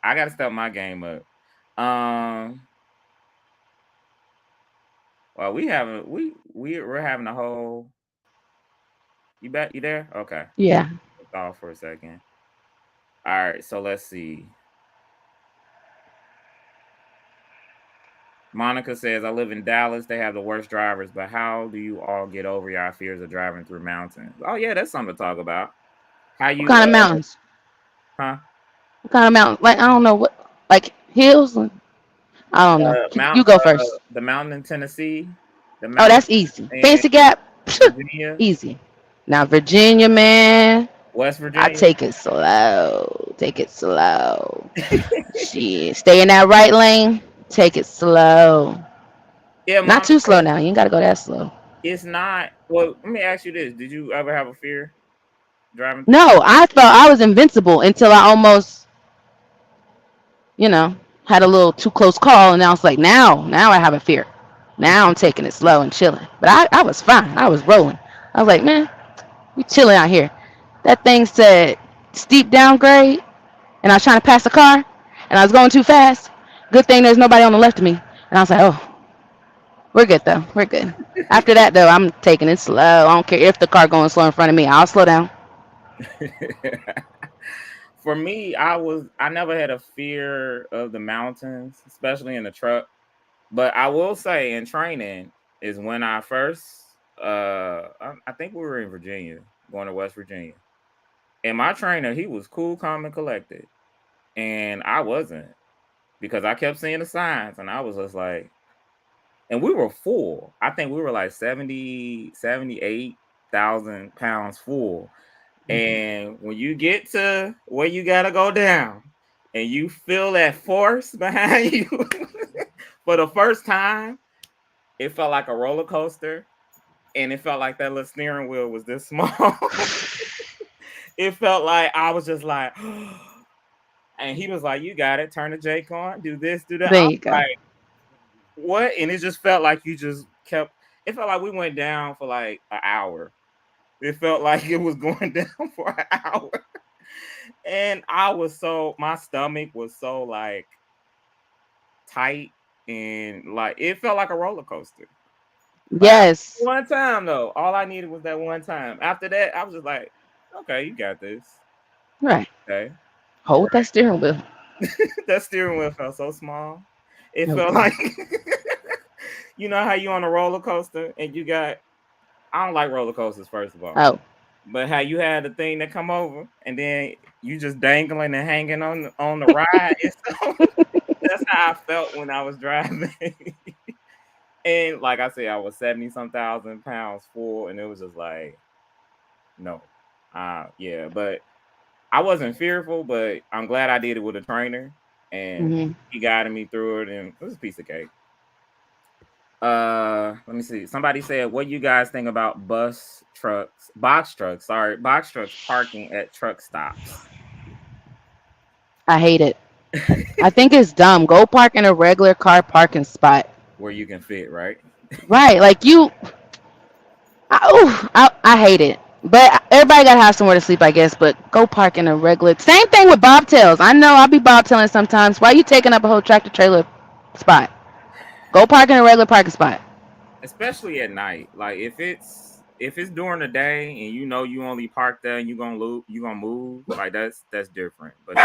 I gotta step my game up. Um, well, we're having a whole. You bet you there? Okay, Yeah. off for a second. All right, so let's see. Monica says, "I live in Dallas. They have the worst drivers, but how do you all get over your fears of driving through mountains?" Oh yeah, that's something to talk about. How What you kind of mountains? huh? What kind of mountains? Like I don't know what. Like hills? I don't know. You go first. The mountain in Tennessee, the Oh, mountain that's easy. in Fancy Gap. Virginia, Easy. Now Virginia, man. West I Virginia. take it slow. Take it slow. Shit. Stay in that right lane. Take it slow. Yeah, Not Monica, too slow now. You ain't gotta go that slow. it's not. Well, let me ask you this: did you ever have a fear driving through? No, I thought I was invincible until I almost, you know, had a little too close call, and I was like, now I have a fear. Now I'm taking it slow and chilling. But I was fine. I was rolling. I was like, man. We chilling out here. That thing said steep downgrade, and I was trying to pass the car, and I was going too fast. Good thing there's nobody on the left of me. And I was like, oh, we're good though. We're good. After that though, I'm taking it slow. I don't care if the car going slow in front of me. I'll slow down. For me, I never had a fear of the mountains, especially in the truck. But I will say in training is when I first I think we were in Virginia, going to West Virginia. And my trainer, he was cool, calm, and collected. And I wasn't because I kept seeing the signs and I was just like, and we were full. I think we were like 78,000 pounds full. And when you get to where you gotta go down and you feel that force behind you for the first time, it felt like a roller coaster. And it felt like that little steering wheel was this small. It felt like I was just like, and he was like, "You got it. Turn the Jake on. Do this. Do that." There I was you go. like, "What?" And it just felt like you just kept. It felt like we went down for like an hour. It felt like it was going down for an hour, and I was so my stomach was so like tight and like it felt like a roller coaster. But after Yes. one time though, all I needed was that one time. After that, I was just like, "Okay, you got this." Right. Okay, all Hold that steering wheel. right. That steering wheel felt so small. It Oh felt boy. like you know how you on a roller coaster and you got I don't like roller coasters first of all. Oh. But how you had the thing that come over and then you just dangling and hanging on the ride and stuff. That's how I felt when I was driving. And like I said, I was 70 some thousand pounds full and it was just like, no. Yeah, but I wasn't fearful, but I'm glad I did it with a trainer and Hmm. he guided me through it and it was a piece of cake. Let me see. Somebody said, "What you guys think about box trucks parking at truck stops I hate it. I think it's dumb. Go park in a regular car parking spot. where you can fit, right?" Right. Like you. I hate it. But everybody gotta have somewhere to sleep, I guess. But go park in a regular. Same thing with bobtails. I know I'll be bobtailing sometimes. Why you taking up a whole tractor trailer spot? Go park in a regular parking spot. Especially at night. Like if it's during the day and you know you only park there and you gonna move, like that's different. But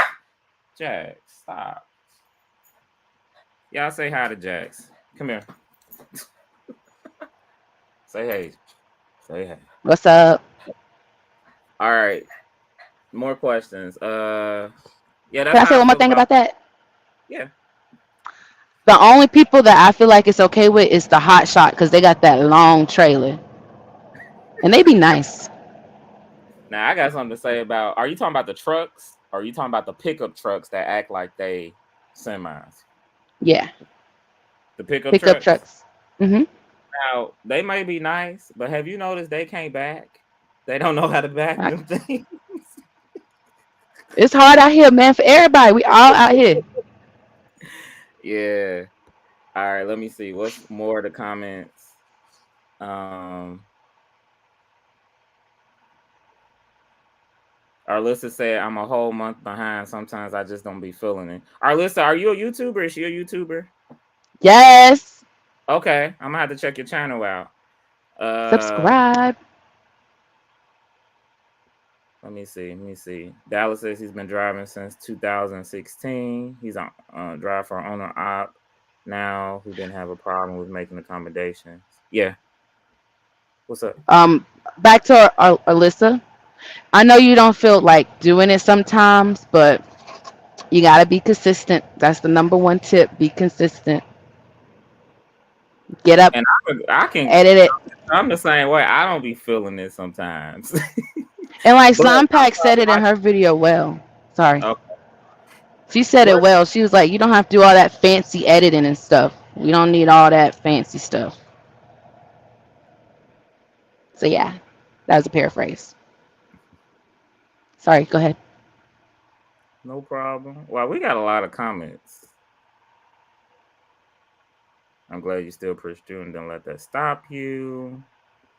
Jax, stop. Y'all say hi to Jax. Come here. Say hey. Say hey. What's up? All right. More questions. Yeah, that's Can I say how I one more feel thing about about that? yeah. The only people that I feel like it's okay with is the hot shot because they got that long trailer and they be nice. Now I got something to say about. Are you talking about the trucks? Or are you talking about the pickup trucks that act like they semis? Yeah, The pickup pickup trucks. trucks. Hmm. Now they may be nice, but have you noticed they can't back? They don't know how to back them things. It's hard out here, man, for everybody. We all out here. Yeah. All right. Let me see. What's more of the comments? Um, Arlissa said, "I'm a whole month behind. Sometimes I just don't be feeling it." Arlissa, are you a YouTuber? Is she a YouTuber? Yes. Okay, I'm gonna have to check your channel out. Uh, Subscribe. Let me see. Let me see. Dallas says he's been driving since 2016. He's on drive for owner op now who didn't have a problem with making accommodations. Yeah. What's up? Um, Back to Alyssa. I know you don't feel like doing it sometimes, but you gotta be consistent. That's the number one tip. Be consistent. Get up, And I can. edit it. I'm the same way. I don't be feeling it sometimes, And like but Slime I Pack start said it in her watching. video well. Sorry. Oh, She said it what? well. She was like, you don't have to do all that fancy editing and stuff. We don't need all that fancy stuff. So yeah, that was a paraphrase. Sorry, go ahead. No problem. Well, we got a lot of comments. I'm glad you still pushed through and don't let that stop you.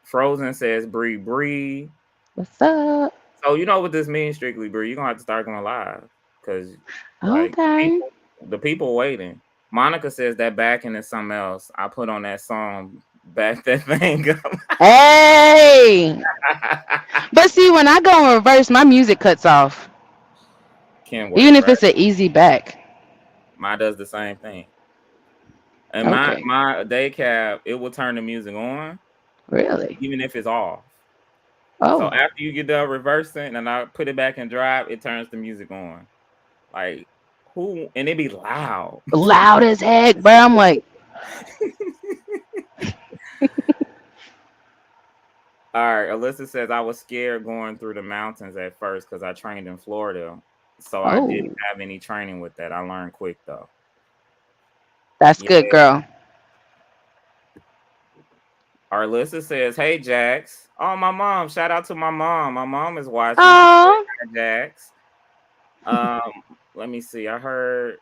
Frozen says, "Bree, Bree." What's up? So you know what this means, Strictly Brew. You're gonna have to start going live because like Okay. the people waiting. Monica says that backing is something else. I put on that song, back that thing up. Hey. But see, when I go in reverse, my music cuts off. Can't Even work, if right? it's an easy back. Mine does the same thing. And my Okay. my day cab, it will turn the music on Really? even if it's off. So Oh. after you get done reversing and I put it back in drive, it turns the music on. Like who and it be loud. Loud as heck, bro. I'm like, All right, Alyssa says I was scared going through the mountains at first because I trained in Florida. So I didn't oh, have any training with that. I learned quick though. that's Yeah. good, girl. Our Alyssa says, "Hey Jax." Oh, my mom. Shout out to my mom. My mom is watching. She said, Oh, "Hi, Jax." Um, let me see. I heard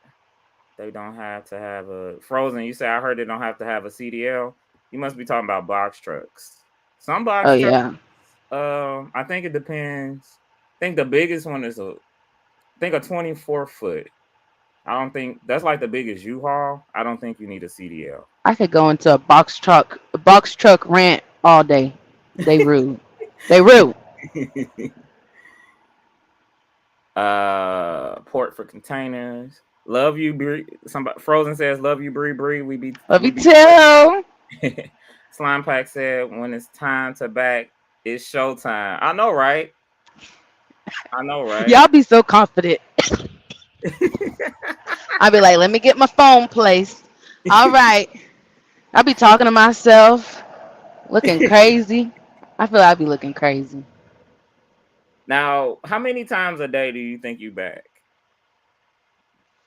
they don't have to have a Frozen. You say I heard they don't have to have a CDL. You must be talking about box trucks. Some oh box trucks. yeah. I think it depends. I think the biggest one is I think a 24-foot. I don't think that's like the biggest U-Haul. I don't think you need a CDL. I could go into a box truck rant all day. They rude. They rude. Port for containers. Love you, Bree. Somebody Frozen says, "Love you, Bree. Bree. Love you We be." too. Slime Pack said, "When it's time to back, it's showtime." I know, right? I know, right? Y'all be so confident. I'll be like, let me get my phone placed. All right. I'll be talking to myself, looking crazy. I feel I'd be looking crazy. Now, how many times a day do you think you back?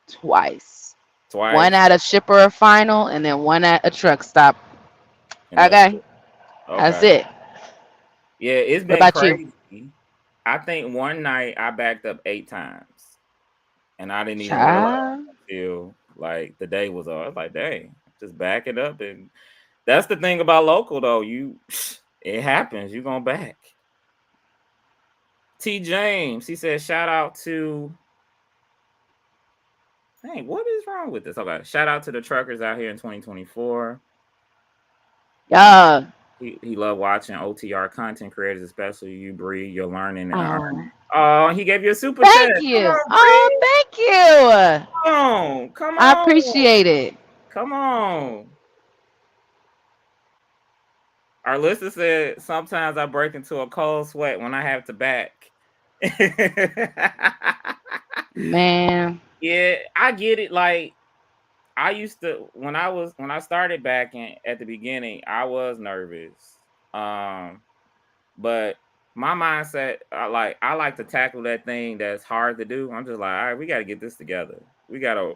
Twice. One Twice, at a shipper or final, and then one at a truck stop. and that's Okay. it. That's Okay. it. Yeah, it's What been about you? crazy. I think one night I backed up 8 times, and I didn't even realize Child. until like the day was over. I was like, "Dang, just back it up." And that's the thing about local, though. It happens. You gonna back. T James, he said, "Shout out to." Hey, what is wrong with this? Okay, shout out to the truckers out here in 2024. Yeah. He loved watching OTR content creators, especially you, Bree. You're learning and Oh. earning. Oh, he gave you a super chat. Thank Come you. on, Oh, Bree. thank you. Come on. Come I on. appreciate it. Come on. Our listener said sometimes I break into a cold sweat when I have to back. Man. Yeah, I get it. Like I used to when I started backing at the beginning, I was nervous. But my mindset, I like to tackle that thing that's hard to do. I'm just like, all right, we got to get this together. We got to.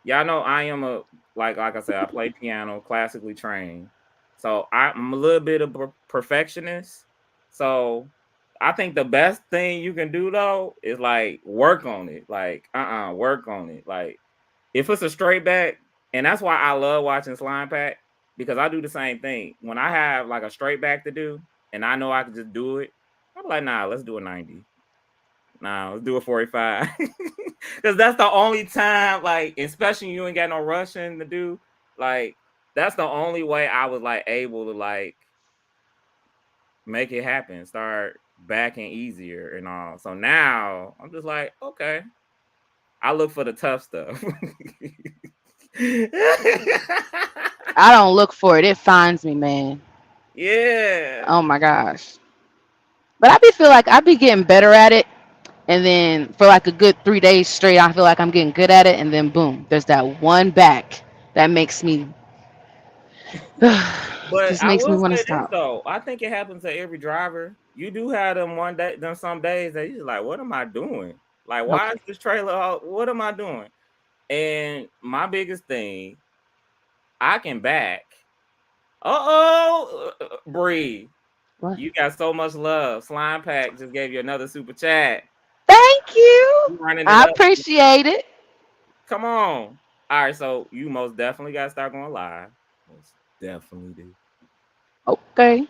Y'all know I am a like I said, I play piano, classically trained, so I'm a little bit of a perfectionist. So I think the best thing you can do though is like work on it. Like work on it. Like if it's a straight back, and that's why I love watching Slime Pack because I do the same thing. When I have like a straight back to do, and I know I can just do it, I'm like, nah, let's do a 90. Nah, let's do a 45. Because that's the only time, like, especially you ain't got no rushing to do. Like, that's the only way I was like able to like make it happen, start backing easier and all. So now I'm just like, okay, I look for the tough stuff. I don't look for it. It finds me, man. Yeah. Oh my gosh. But I be feel like I be getting better at it. And then for like a good 3 days straight, I feel like I'm getting good at it. And then boom, there's that one back that makes me But just I makes me will want to say this stop. though, I think it happens to every driver. You do have them one day, them some days that you're like, what am I doing? Like, why is Okay. this trailer out? What am I doing? And my biggest thing, I can back. Bree, What? you got so much love. Slime Pack just gave you another super chat. Thank you. You running it I up. appreciate it. Come on. All right, so you most definitely got to start going live. Most definitely do. Okay.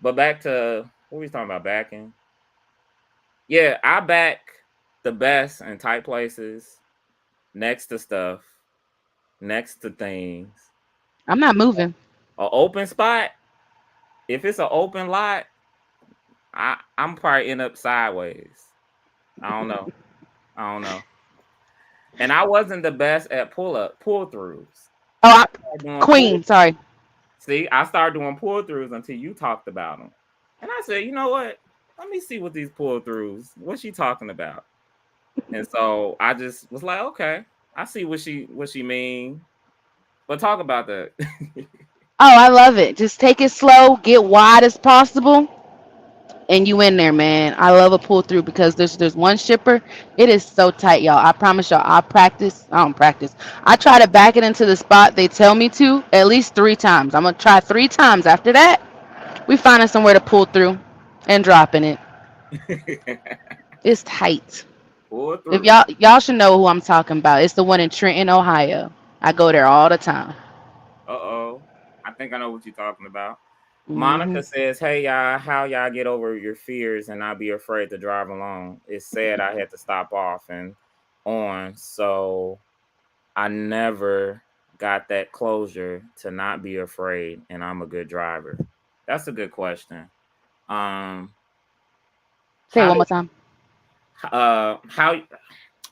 But back to What we talking about backing? Yeah, I back the best in tight places, next to stuff, next to things. I'm not moving. A open spot. If it's an open lot, I'm probably end up sideways. I don't know. I don't know. And I wasn't the best at pull throughs. Oh, I started doing pull. Queen. Sorry. See, I started doing pull throughs until you talked about them, and I said, you know what? Let me see what these pull throughs. What's she talking about? And so I just was like, okay, I see what she mean. But talk about that. Oh, I love it. Just take it slow, get wide as possible, and you in there, man. I love a pull through because there's one shipper. It is so tight, y'all. I promise y'all. I practice. I don't practice. I try to back it into the spot they tell me to at least 3 times. I'm gonna try 3 times. After that, we finding somewhere to pull through and dropping it. It's tight. Pull If through. y'all should know who I'm talking about. It's the one in Trenton, Ohio. I go there all the time. Uh-oh. I think I know what you're talking about. Hmm. Monica says, "Hey y'all, how y'all get over your fears and not be afraid to drive alone? It's sad I had to stop off and on, so I never got that closure to not be afraid, and I'm a good driver." That's a good question. Um, Say it how one did more time. uh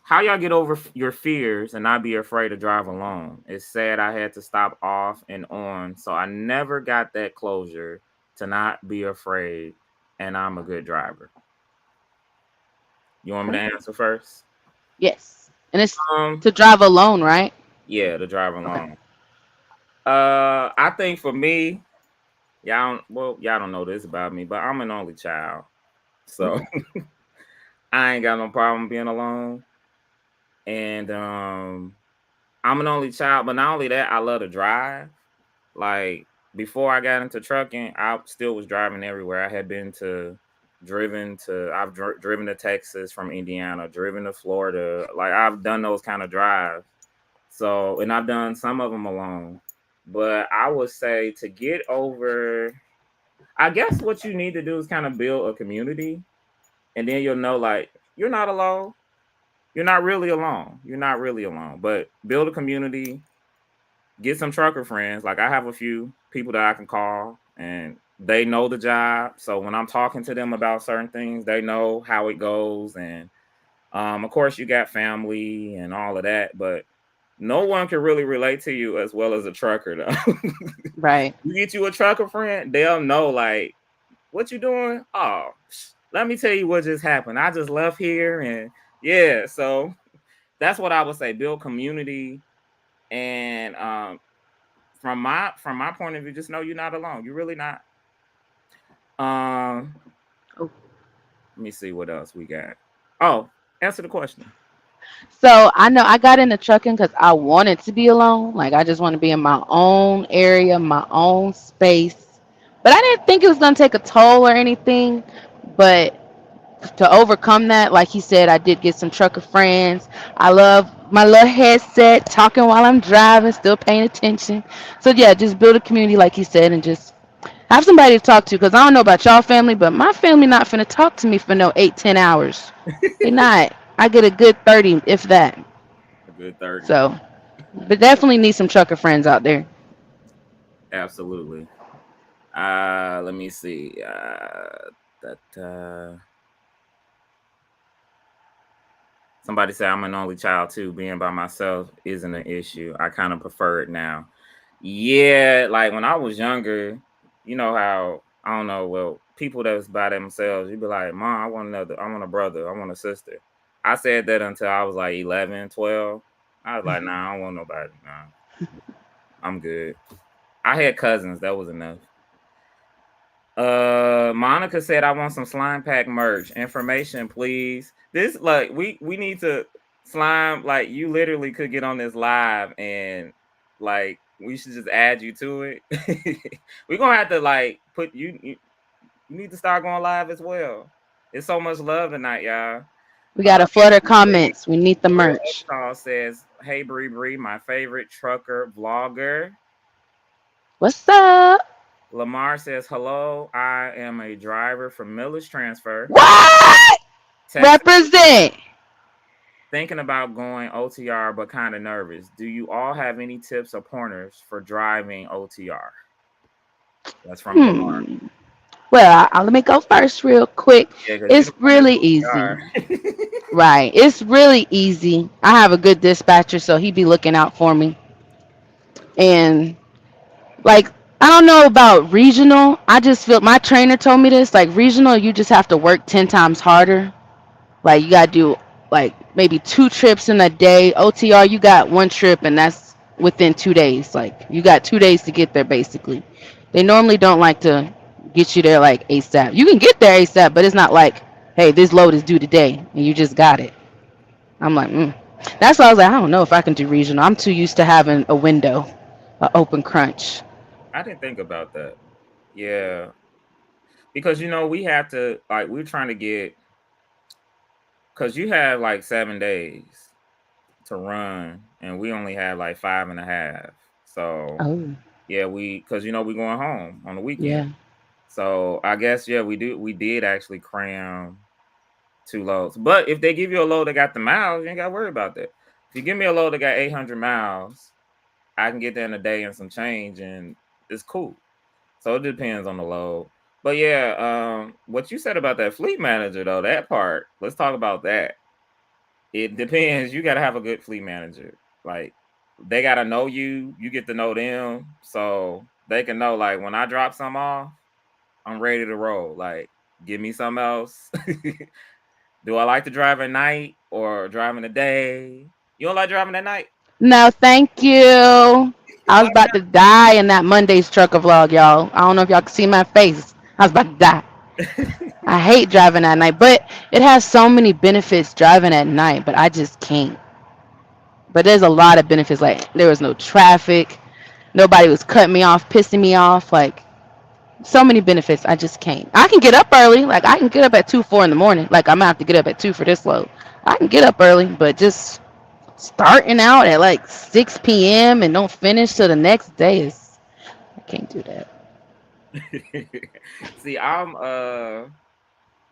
how y'all get over your fears and not be afraid to drive alone? It's sad I had to stop off and on, so I never got that closure to not be afraid, and I'm a good driver. You want me to Okay. answer first? Yes. And it's Um, to drive alone, right? yeah, to drive Okay. alone. I think for me, y'all don't know this about me, but I'm an only child, so Okay. I ain't got no problem being alone. And I'm an only child, but not only that, I love to drive. Like before I got into trucking, I still was driving everywhere. I had been to driven to Texas from Indiana, driven to Florida. Like I've done those kind of drives. So, and I've done some of them alone. But I would say to get over, I guess what you need to do is kind of build a community, and then you'll know like you're not alone. You're not really alone. You're not really alone. But build a community, get some trucker friends. Like I have a few people that I can call and they know the job. So when I'm talking to them about certain things, they know how it goes. And of course you got family and all of that, but no one can really relate to you as well as a trucker though. Right. You get you a trucker friend, they'll know like what you doing? Oh, let me tell you what just happened. I just left here and yeah, so that's what I would say. Build community and from my point of view, just know you're not alone. You're really not. Um, Oh. let me see what else we got. Oh, answer the question. So I know I got into trucking because I wanted to be alone. Like I just want to be in my own area, my own space. But I didn't think it was gonna take a toll or anything. But to overcome that, like he said, I did get some trucker friends. I love my little headset, talking while I'm driving, still paying attention. So yeah, just build a community, like he said, and just have somebody to talk to. Cause I don't know about y'all family, but my family not finna talk to me for no 8, 10 hours. They not. I get a good 30, if that. A good 30. So, but definitely need some trucker friends out there. Absolutely. Let me see. That somebody said I'm an only child too. Being by myself isn't an issue. I kind of prefer it now. Yeah, like when I was younger, you know how I don't know. Well, people that was by themselves, you'd be like, "Mom, I want a brother, I want a sister." I said that until I was like 11, 12. I was like, "Nah, I don't want nobody. Nah, I'm good." I had cousins. That was enough. Monica said I want some slime pack merch. Information, please. This like we need to slime like you literally could get on this live and like we should just add you to it. We're gonna have to like put you need to start going live as well. It's so much love tonight, y'all. We got to flutter comments. We need the Real merch. Extall says, "Hey Bree Bree, my favorite trucker vlogger." What's up? Lamar says, "Hello, I am a driver from Millis Transfer, What? Texas. Represent. Thinking about going OTR, but kind of nervous. Do you all have any tips or pointers for driving OTR?" That's from Lamar. Hmm. Well, let me go first, real quick. Yeah, because you It's don't want really easy. to do OTR. Right. It's really easy. I have a good dispatcher, so he be looking out for me. And like, I don't know about regional. I just feel my trainer told me this. Like regional, you just have to work 10 times harder. Like you gotta do like maybe 2 trips in a day. OTR, you got 1 trip, and that's within 2 days. Like you got 2 days to get there, basically. They normally don't like to get you there like ASAP. You can get there ASAP, but it's not like, hey, this load is due today, and you just got it. I'm like, That's why I was like, I don't know if I can do regional. I'm too used to having a window, an open crunch. I didn't think about that. Yeah, because we have to like we're trying to get because you have like 7 days to run, and we only have like 5.5. So Oh, yeah, because we're going home on the weekend. yeah. So I guess yeah, we did actually cram 2 loads. But if they give you a load that got the miles, you ain't got to worry about that. If you give me a load that got 800 miles, I can get there in a day and some change, and it's cool. So it depends on the load. But yeah, what you said about that fleet manager though, that part, let's talk about that. It depends. You gotta have a good fleet manager. Like they gotta know you, you get to know them, so they can know like when I drop some off, I'm ready to roll. Like, give me something else. Do I like to drive at night or driving the day? You don't like driving at night? No, thank you. I was Why about to die in that Monday's trucker vlog, y'all. I don't know if y'all can see my face. I was about to die. not? I hate driving at night, but it has so many benefits driving at night, but I just can't. But there's a lot of benefits. Like, there was no traffic. Nobody was cutting me off, pissing me off. Like, so many benefits. I just can't. I can get up early. Like, I can get up at 2, 4 in the morning. Like, I'm going to have to get up at 2 for this load. I can get up early, but just starting out at like 6 p.m. and don't finish till the next day is, I can't do that. See, I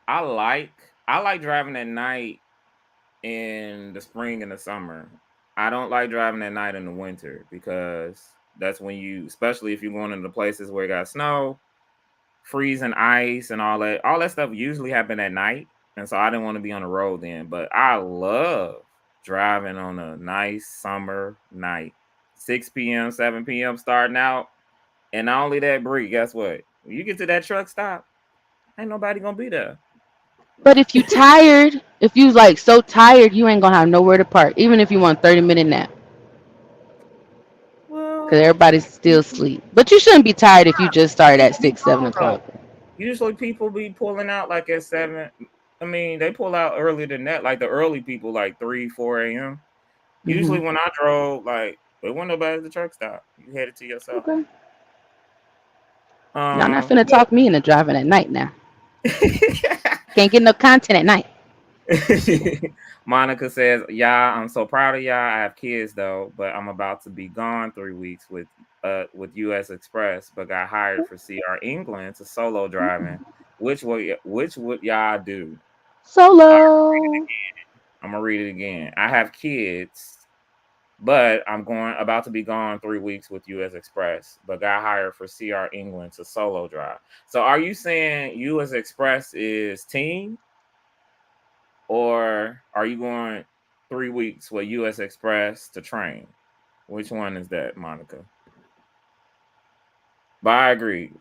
like I like driving at night in the spring and the summer. I don't like driving at night in the winter because that's when especially if you're going into places where it got snow, freezing ice, and all that. All that stuff usually happen at night, and so I didn't want to be on the road then. But I love driving on a nice summer night, 6 p.m., 7 p.m. starting out, and not only that, Bree. Guess what? When you get to that truck stop, ain't nobody gonna be there. But if you tired, if you like so tired, you ain't gonna have nowhere to park, even if you want 30-minute nap, because Well, everybody's still asleep. But you shouldn't be tired if you just started at 6, 7 o'clock. usually people be pulling out like at 7. I mean, they pull out earlier than that. Like the early people, like 3, 4 a.m. Usually Hmm. when I drove, like there wasn't nobody at the truck stop. You headed to yourself. Okay. Y'all not finna But talk me into driving at night now. Can't get no content at night. Monica says, "Yeah, I'm so proud of y'all. I have kids though, but I'm about to be gone 3 weeks with U.S. Express, but got hired for CR England to solo driving. Which would y'all do?" Solo. I'm gonna read it again. I have kids, but I'm going about to be gone 3 weeks with U.S. Express, but got hired for CR England to solo drive. So, are you saying U.S. Express is team, or are you going 3 weeks with U.S. Express to train? Which one is that, Monica? But I agree.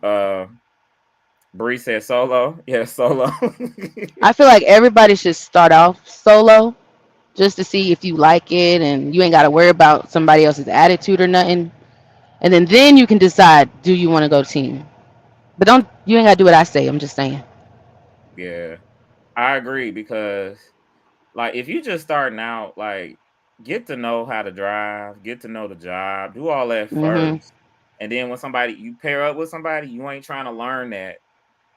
Bree said solo. Yeah, solo. I feel like everybody should start off solo just to see if you like it and you ain't got to worry about somebody else's attitude or nothing. And then you can decide, do you want to go team? But don't, you ain't got to do what I say. I'm just saying. Yeah, I agree because like if you just starting out, like get to know how to drive, get to know the job, do all that Mhm. first. And then when somebody you pair up with somebody, you ain't trying to learn that.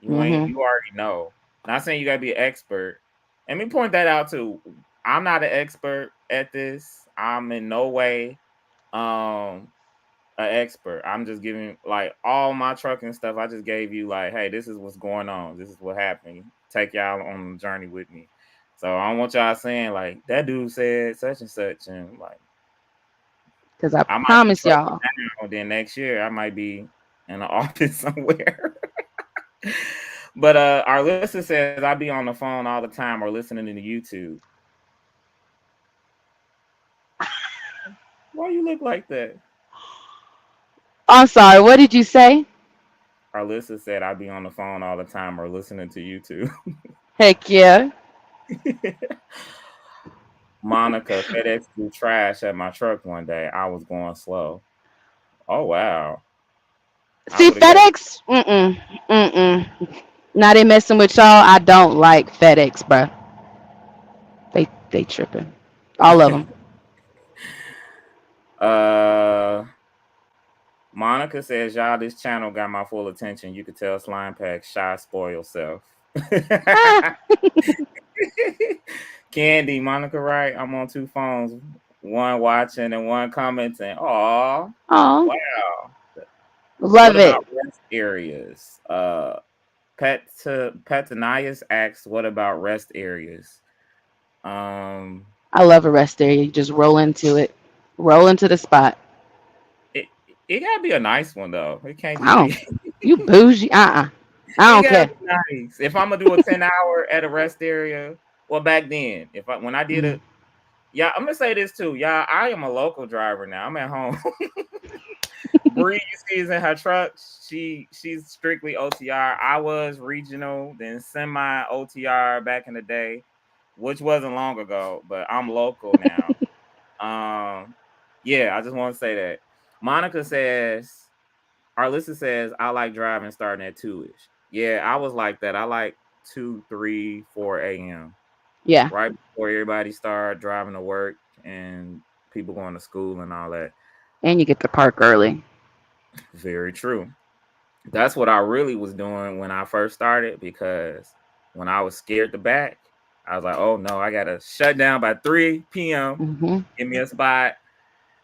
Mhm. You already know. Not saying you gotta be an expert. Let me point that out too. I'm not an expert at this. I'm in no way. Um an expert. I'm just giving like all my trucking stuff. I just gave you like, hey, this is what's going on. This is what happened. Take y'all on the journey with me. So I don't want y'all saying like that dude said such and such, and like Because I I might be promise trucking y'all. now. Then next year I might be in the office somewhere. But our listener says I be on the phone all the time or listening to YouTube. Why you look like that? I'm sorry, what did you say? Our listener said I be on the phone all the time or listening to YouTube. Heck yeah. Monica, FedEx threw trash at my truck one day. I was going slow. Oh wow. I See, would have got FedEx, now they messing with y'all. I don't like FedEx, bruh. They tripping. All of them. uh Monica says, y'all, this channel got my full attention. You could tell Slime Pack shy spoil yourself. Ah, Candy, Monica, right? I'm on two phones, one watching and one commenting. Aw, oh, wow. What love it. about rest areas? Petanias asks, what about rest areas? Um, I love a rest area. You just roll into it, roll into the spot. it it gotta be a nice one though. It can't I just be. don't. You bougie. I It don't gotta care. be nice. If I'm gonna do a 10 hour at a rest area, well, back then, if I when I did Mm. it, yeah, I'm gonna say this too, yeah. I am a local driver now. I'm at home. Bree, you see, is in her truck. She's strictly OTR. I was regional, then semi OTR back in the day, which wasn't long ago, but I'm local now. Um, yeah, I just want to say that. Monica says, our listener says, I like driving starting at 2 ish. Yeah, I was like that. I like 2, 3, 4 a.m. Yeah, right before everybody start driving to work and people going to school and all that. and you get to park early. Very true. That's what I really was doing when I first started because when I was scared to back, I was like, oh no, I gotta shut down by 3 p.m. Hmm. Give me a spot.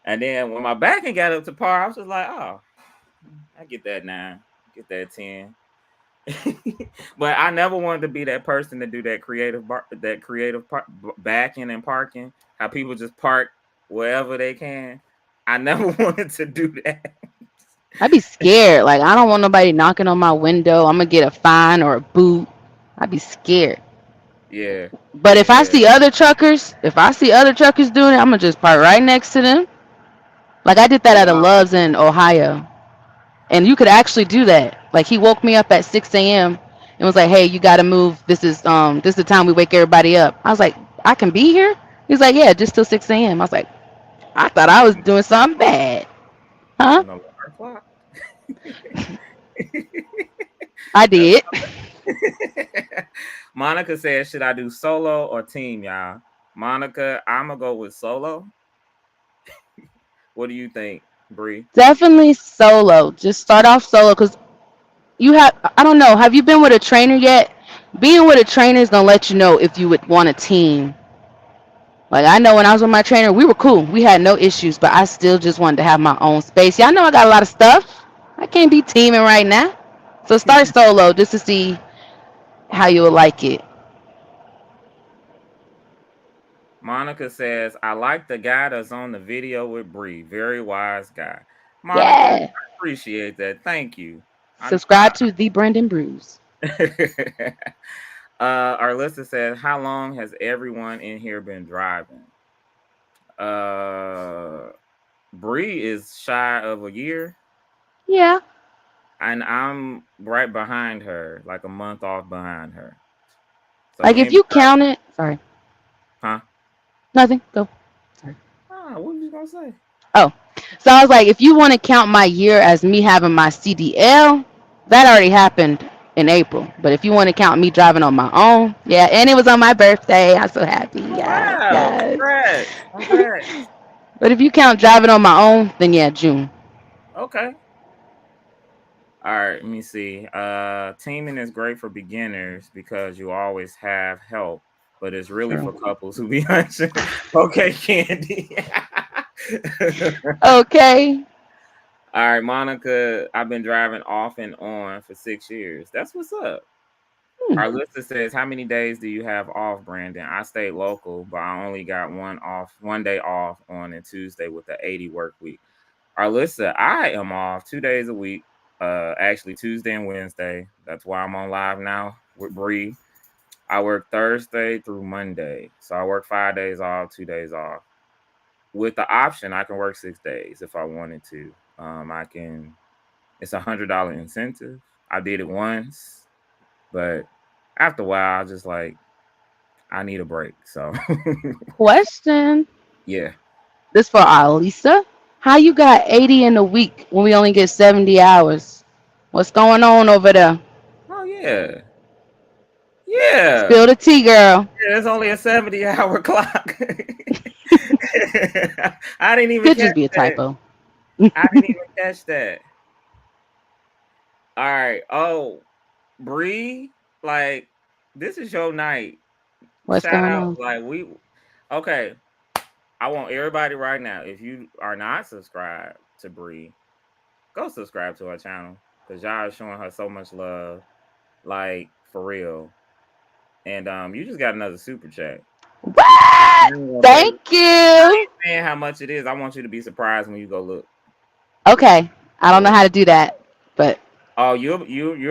And then when my backing got up to par, I was just like, oh, I get that 9, get that 10. But I never wanted to be that person to do that backing and parking. How people just park wherever they can. I never wanted to do that. I'd be scared. Like I don't want nobody knocking on my window. I'm gonna get a fine or a boot. I'd be scared. Yeah, But yeah. if I see other truckers doing it, I'm gonna just park right next to them. Like I did that Oh at a wow. Love's in Ohio, and you could actually do that. Like he woke me up at 6 a.m. and was like, "Hey, you gotta move. This is the time we wake everybody up." I was like, "I can be here." He's like, "Yeah, just till 6 a.m." I was like, "I thought I was doing something bad, huh?" An alarm clock. I That's did. Monica says, should I do solo or team, y'all? Monica, I'm gonna go with solo. What do you think, Bree? Definitely solo. Just start off solo because you have. I don't know. Have you been with a trainer yet? Being with a trainer is gonna let you know if you would want a team. Like I know when I was with my trainer, we were cool. We had no issues, but I still just wanted to have my own space. Y'all know I got a lot of stuff. I can't be teaming right now. So start solo just to see how you would like it. Monica says, I like the guy that's on the video with Bree. Very wise guy. Monica, Yeah. I appreciate that. Thank you. Subscribe to TheBrandonBrews. Our listener says, how long has everyone in here been driving? Uh, Bree is shy of a year, Yeah. and I'm right behind her, like a month off behind her. So Like we if ain't been you count driving, it. Sorry. huh? Nothing. Go. Sorry. Ah, what was you gonna say? Oh. So I was like, if you want to count my year as me having my CDL, that already happened in April. But if you want to count me driving on my own, yeah, and it was on my birthday. I'm so happy. Oh Yes, wow! yes. Congrats! Congrats! But if you count driving on my own, then yeah, June. Okay. All right. Let me see. Teaming is great for beginners because you always have help, but it's really True. for couples who be hunching. Okay, Candy. Okay. All right, Monica, I've been driving off and on for 6 years. That's what's up. Hmm. Our listener says, "How many days do you have off, Brandon?" I stayed local, but I only got one day off on a Tuesday with the 80 work week. Our listener, I am off 2 days a week. Actually Tuesday and Wednesday. That's why I'm on live now with Bree. I work Thursday through Monday, so I work 5 days off, 2 days off. With the option, I can work 6 days if I wanted to. I can. It's $100 incentive. I did it once, but after a while, I just like I need a break. So Question. yeah. This for Alisa. How you got 80 in a week when we only get 70 hours? What's going on over there? Oh yeah. Yeah. Spill the tea, girl. Yeah, it's only a 70-hour clock. I didn't even Could catch just be a that. typo. I didn't even catch that. All right. Oh, Bree, like this is your night. What's Shout going out, on? like we. Okay, I want everybody right now. If you are not subscribed to Bree, go subscribe to her channel because y'all are showing her so much love, like for real. And you just got another super chat. I What? ain't gonna tell you. Thank you. Saying how much it is. I want you to be surprised when you go look. Okay. I don't know Yeah. how to do that, but Oh, you'll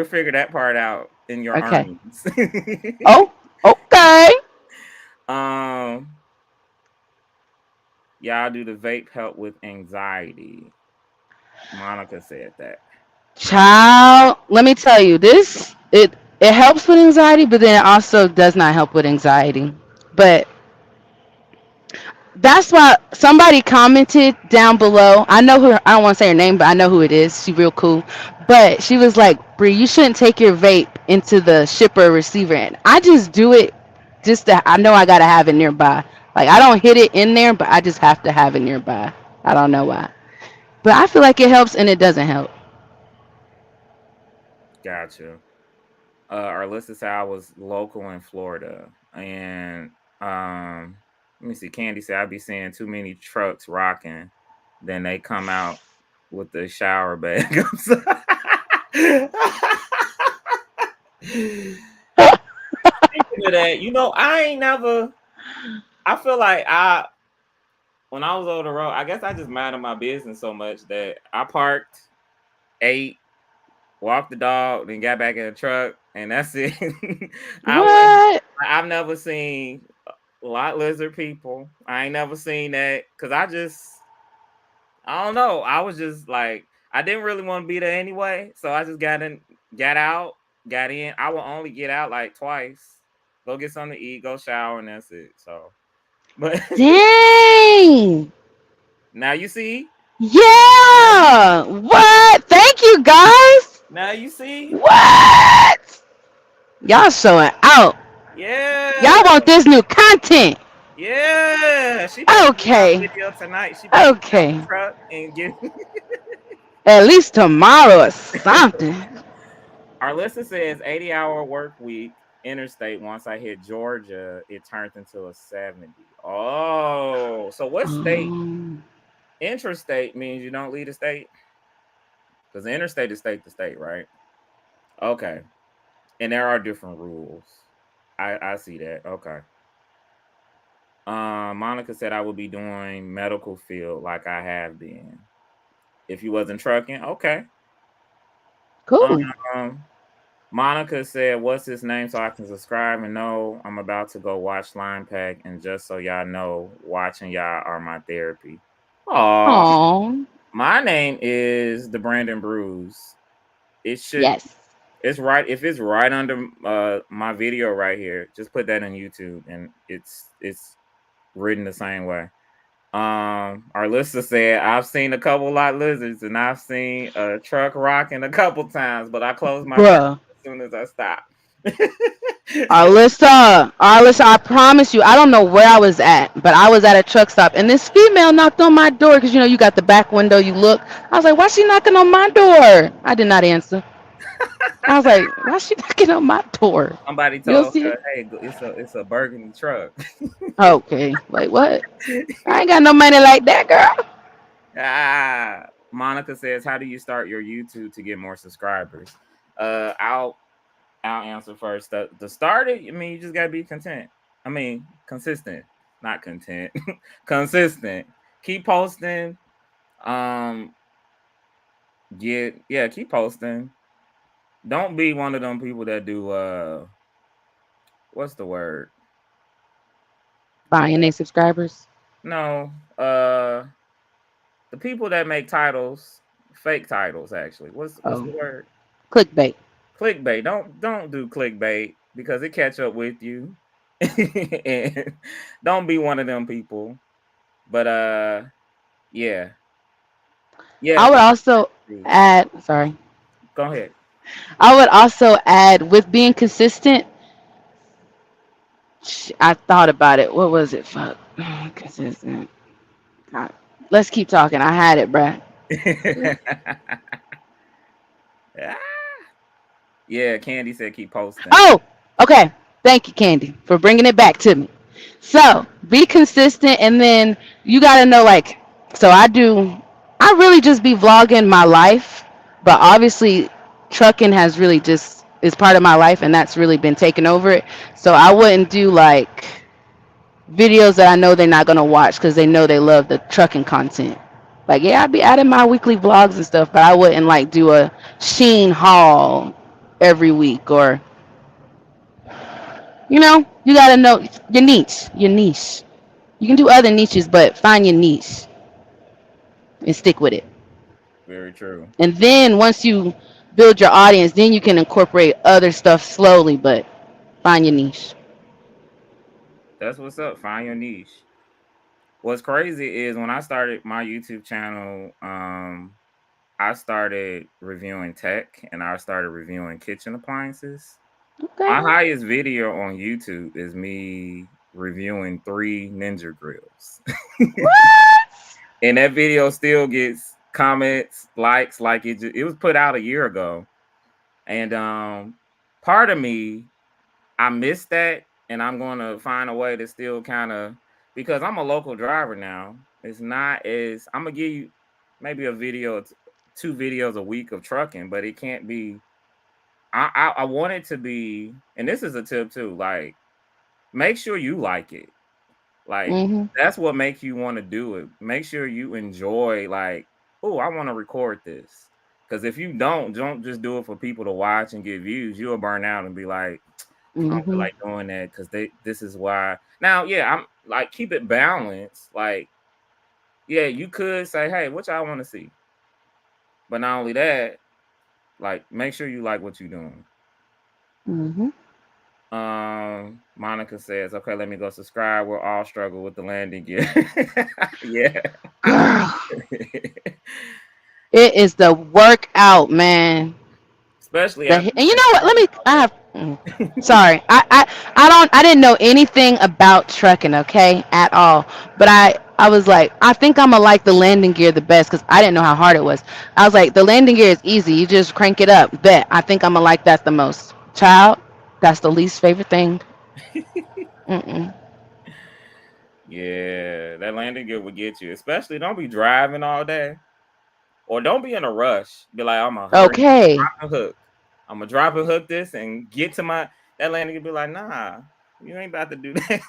figure that part out in your okay. earnings. Oh, okay. um, y'all do the vape help with anxiety? Monica said that. Child, let me tell you, it helps with anxiety, but then it also does not help with anxiety. But that's why somebody commented down below. I know who. I don't want to say her name, but I know who it is. She's real cool. But she was like, "Bree, you shouldn't take your vape into the shipper or receiver." And I just do it, just to. I know I gotta have it nearby. Like I don't hit it in there, but I just have to have it nearby. I don't know why, but I feel like it helps and it doesn't help. Gotcha. Our list said I was local in Florida, and let me see. Candy said I'd be seeing too many trucks rocking. Then they come out with the shower bag. Speaking of that, I ain't never. I feel like when I was on the road, I guess I just minded my business so much that I parked, ate, walked the dog, then got back in the truck, and that's it. I was What? I've never seen lot lizard people. I ain't never seen that because I don't know. I was just like I didn't really want to be there anyway, so I just got out, got in. I will only get out like twice. Go get something to eat, go shower, and that's it. So, but Dang. now you see, now you Yeah. What? Thank you guys. now you see, What? Y'all showing out. Y'all yeah. want this new content. Yeah, she about to do our Okay. video tonight. She about to get out the Okay. truck and get. At least tomorrow or something. Our listener says 80-hour work week interstate. Once I hit Georgia, it turns into a 70. Oh, so what state? Um, Interstate means you don't leave the state because the interstate is state to state, right? Okay, and there are different rules. I see that. Okay. Monica said I would be doing medical field like I have been. If you wasn't trucking, okay. cool. Um, Monica said, "What's his name so I can subscribe and know I'm about to go watch Line Pack and just so y'all know, watching y'all are my therapy." Aw, Oh. my name is TheBrandonBrews. It should Yes. it's right if it's right under my video right here. Just put that in YouTube and it's written the same way. Our listener said, I've seen a couple lot lizards and I've seen a truck rocking a couple times, but I closed my curtain Bruh. as soon as I stopped. Arlissa, I promise you, I don't know where I was at, but I was at a truck stop, and this female knocked on my door because you got the back window. You look. I was like, "Why she knocking on my door?" I did not answer. I was like, "Why she knocking on my door?" Somebody You'll told see her, it. "Hey, it's a burgundy truck." Okay. Like what? I ain't got no money like that, girl. Ah, Monica says, "How do you start your YouTube to get more subscribers?" I'll answer first. The start it, I mean, you just gotta be content. I mean, consistent, not content. Consistent. Keep posting. Um, keep posting. Don't be one of them people that do what's the word? Buying their subscribers. No, the people that make titles, fake titles actually. What's Oh, the word? clickbait. Clickbait. Don't do clickbait because it catch up with you. And don't be one of them people. But yeah. Yeah, I would for also Brews. add, sorry, Go ahead. I would also add with being consistent. I thought about it. What was it? Fuck. Consistent. God. Let's keep talking. I had it, bruh. Ah, yeah, Candy said keep posting. Oh, okay. Thank you, Candy, for bringing it back to me. So be consistent, and then you gotta know, like, so I do. I really just be vlogging my life, but obviously, trucking has really just is part of my life, and that's really been taking over it. So I wouldn't do like videos that I know they're not gonna watch because they know they love the trucking content. Like, yeah, I'd be adding my weekly vlogs and stuff, but I wouldn't like do a Sheen haul every week, or you gotta know your niche. Your niche. You can do other niches, but find your niche and stick with it. Very true. And then once you build your audience, then you can incorporate other stuff slowly, but find your niche. That's what's up. Find your niche. What's crazy is when I started my YouTube channel, I started reviewing tech and I started reviewing kitchen appliances. My Okay. highest video on YouTube is me reviewing 3 Ninja grills. What? And that video still gets comments, likes, like it was put out a year ago. And part of me, I missed that, and I'm gonna find a way to still kind of because I'm a local driver now. It's not as I'm gonna give you maybe a video, 2 videos a week of trucking, but it can't be. I want it to be, and this is a tip too. Like, make sure you like it. Like, Mhm. that's what makes you want to do it. Make sure you enjoy. Like, oh, I want to record this. Because if you don't just do it for people to watch and get views. You'll burn out and be like, I don't feel Mhm. like doing that because this is why. Now, yeah, I'm like keep it balanced. Like, yeah, you could say, hey, what y'all want to see? But not only that, like make sure you like what you're doing. Mhm. Monica says, okay, let me go subscribe. We'll all struggle with the landing gear. Yeah. Girl, it is the workout, man. Especially The after and you've you been know what? Let me. I have. Sorry, I don't. I didn't know anything about trucking, okay, at all. But I was like, I think I'm gonna like the landing gear the best because I didn't know how hard it was. I was like, the landing gear is easy. You just crank it up. Bet. I think I'm gonna like that the most. Child, that's the least favorite thing. Mm-mm. Yeah, that landing gear will get you. Especially don't be driving all day. Or don't be in a rush. Be like, I'm gonna hurry, Okay. drop and hook. I'm gonna drop and hook this and get to my that landing gear. Be like, nah, you ain't about to do that.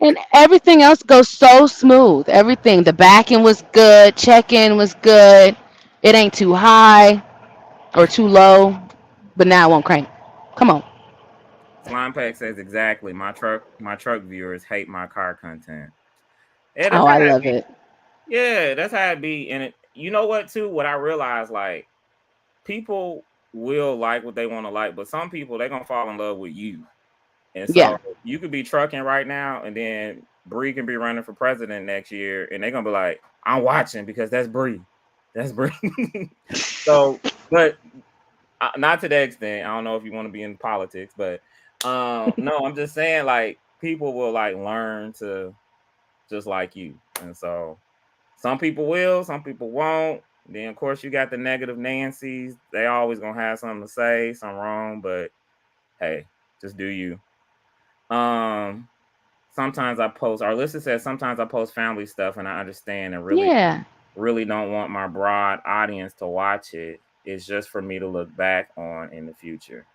And everything else goes so smooth. Everything. The backing was good. Check-in was good. It ain't too high or too low. But now it won't crank. Come on. Slime Pack says exactly. My truck viewers hate my car content. Yeah, that's Oh, how I it love be. it. Yeah, that's how it be. And you know what too? What I realized, like, people will like what they want to like, but some people they're gonna fall in love with you. And so Yeah. you could be trucking right now, and then Bree can be running for president next year, and they're gonna be like, "I'm watching because that's Bree, that's Bree." So, but not to that extent. I don't know if you want to be in politics, but no, I'm just saying like people will like learn to just like you, and so some people will, some people won't. Then of course you got the negative Nancy's. They always gonna have something to say, something wrong, but hey, just do you. Sometimes I post. Our listener says sometimes I post family stuff, and I understand and really Yeah. really don't want my broad audience to watch it. It's just for me to look back on in the future.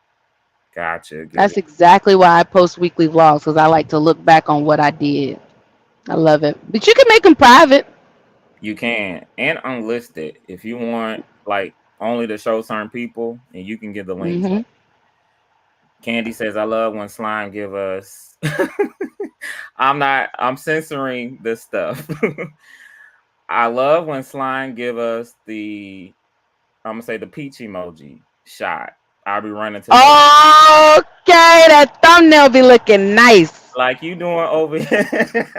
Gotcha. Get That's it. exactly why I post weekly vlogs because I like to look back on what I did. I love it. But you can make them private. You can and unlist it if you want, like only to show certain people, and you can give the link to Hmm. it. Candy says, "I love when slime give us." I'm not. I'm censoring this stuff. I love when slime give us the. I'm gonna say the peach emoji shot. I'll be running to the Okay, that thumbnail be looking nice. like you doing over here.